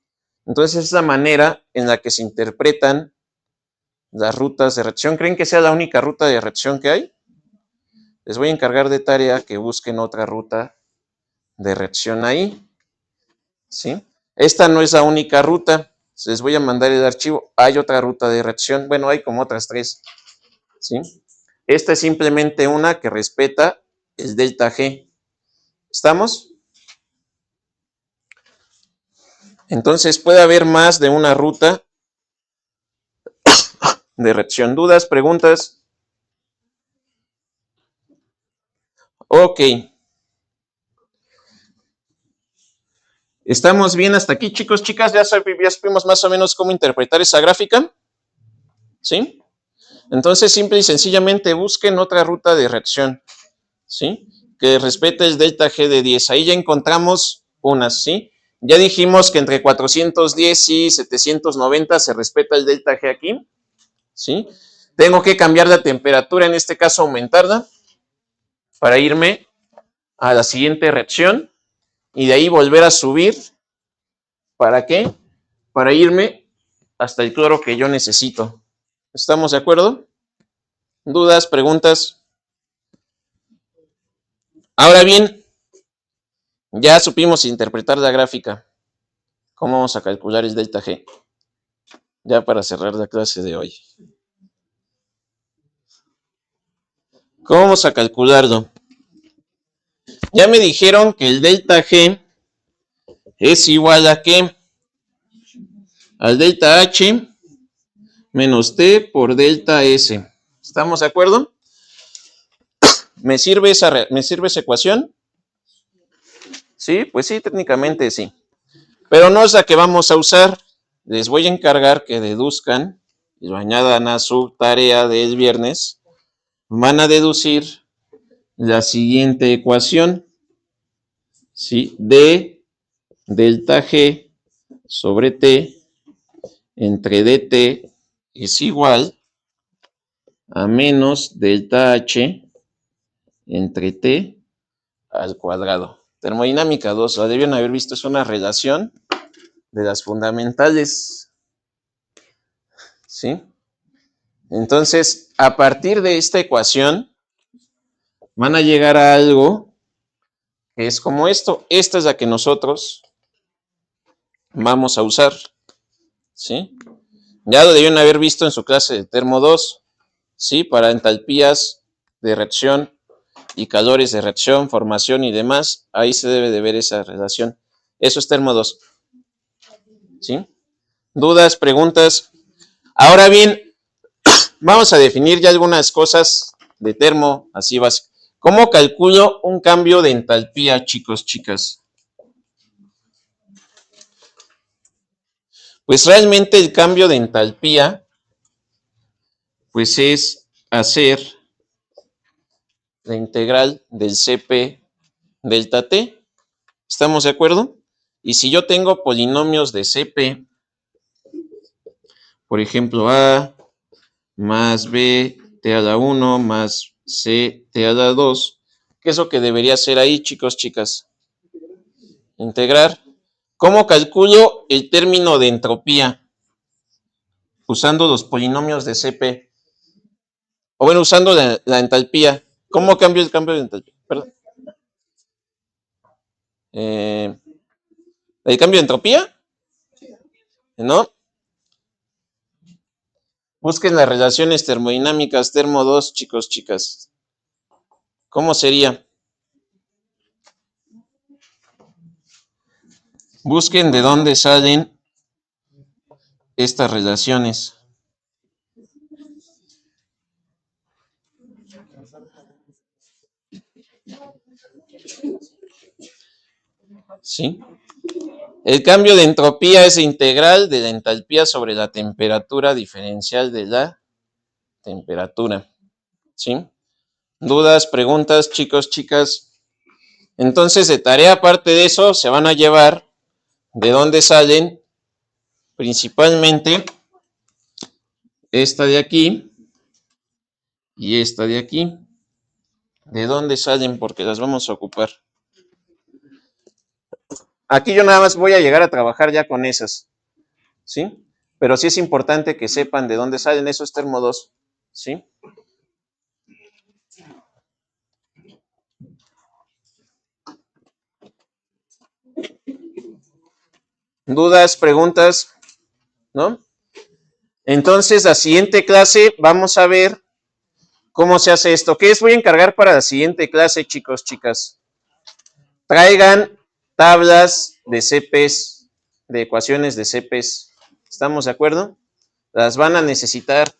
Entonces es la manera en la que se interpretan las rutas de reacción. ¿Creen que sea la única ruta de reacción que hay? Les voy a encargar de tarea que busquen otra ruta de reacción ahí. ¿Sí? Esta no es la única ruta. Les voy a mandar el archivo. Hay otra ruta de reacción. Bueno, hay como otras 3. ¿Sí? Esta es simplemente una que respeta el delta G. ¿Estamos? Entonces puede haber más de una ruta de reacción. ¿Dudas? ¿Preguntas? Ok. ¿Estamos bien hasta aquí, chicos, chicas? Ya supimos más o menos cómo interpretar esa gráfica. ¿Sí? Entonces, simple y sencillamente busquen otra ruta de reacción. ¿Sí? Que respete el delta G de 10. Ahí ya encontramos unas, ¿sí? Ya dijimos que entre 410 y 790 se respeta el delta G aquí. ¿Sí? Tengo que cambiar la temperatura, en este caso aumentarla, para irme a la siguiente reacción y de ahí volver a subir. ¿Para qué? Para irme hasta el cloro que yo necesito. ¿Estamos de acuerdo? ¿Dudas? ¿Preguntas? Ahora bien, ya supimos interpretar la gráfica. ¿Cómo vamos a calcular el delta G? Ya para cerrar la clase de hoy. ¿Cómo vamos a calcularlo? Ya me dijeron que el delta G es igual a ¿qué? Al delta H menos T por delta S. ¿Estamos de acuerdo? ¿Me sirve esa ecuación? Sí, pues sí, técnicamente sí. Pero no es la que vamos a usar. Les voy a encargar que deduzcan y lo añadan a su tarea del viernes. Van a deducir la siguiente ecuación. ¿Sí? D delta G sobre T entre dt es igual a menos delta H entre T al cuadrado. Termodinámica 2, la debieron haber visto, es una relación de las fundamentales. ¿Sí? Entonces, a partir de esta ecuación, van a llegar a algo que es como esto. Esta es la que nosotros vamos a usar. ¿Sí? Ya lo debieron haber visto en su clase de Termo 2. ¿Sí? Para entalpías de reacción y calores de reacción, formación y demás. Ahí se debe de ver esa relación. Eso es Termo 2. ¿Sí? ¿Dudas? ¿Preguntas? Ahora bien, vamos a definir ya algunas cosas de termo, así vas. ¿Cómo calculo un cambio de entalpía, chicos, chicas? Pues realmente el cambio de entalpía, pues es hacer la integral del Cp delta T. ¿Estamos de acuerdo? Y si yo tengo polinomios de Cp, por ejemplo, A más B T a la 1 más C T a la 2, ¿qué es lo que debería hacer ahí, chicos, chicas? Integrar. ¿Cómo calculo el término de entropía? Usando los polinomios de Cp. O bueno, usando la entalpía. ¿Cómo cambio el cambio de entalpía? Perdón. ¿El cambio de entropía? ¿No? Busquen las relaciones termodinámicas, termo 2, chicos, chicas. ¿Cómo sería? Busquen de dónde salen estas relaciones. ¿Sí? El cambio de entropía es integral de la entalpía sobre la temperatura diferencial de la temperatura. ¿Sí? ¿Dudas, preguntas, chicos, chicas? Entonces, de tarea aparte de eso, se van a llevar de dónde salen principalmente esta de aquí y esta de aquí. ¿De dónde salen? Porque las vamos a ocupar. Aquí yo nada más voy a llegar a trabajar ya con esas, ¿sí? Pero sí es importante que sepan de dónde salen esos termo 2, ¿sí? ¿Dudas, preguntas? ¿No? Entonces, la siguiente clase vamos a ver cómo se hace esto. ¿Qué les voy a encargar para la siguiente clase, chicos, chicas? Traigan tablas de CPs, de ecuaciones de CPs. ¿Estamos de acuerdo? Las van a necesitar.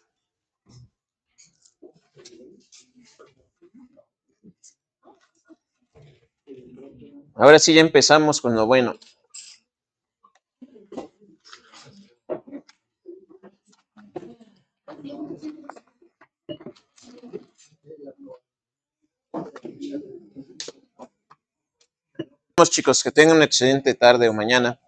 Ahora sí ya empezamos con lo bueno. Chicos, que tengan una excelente tarde o mañana.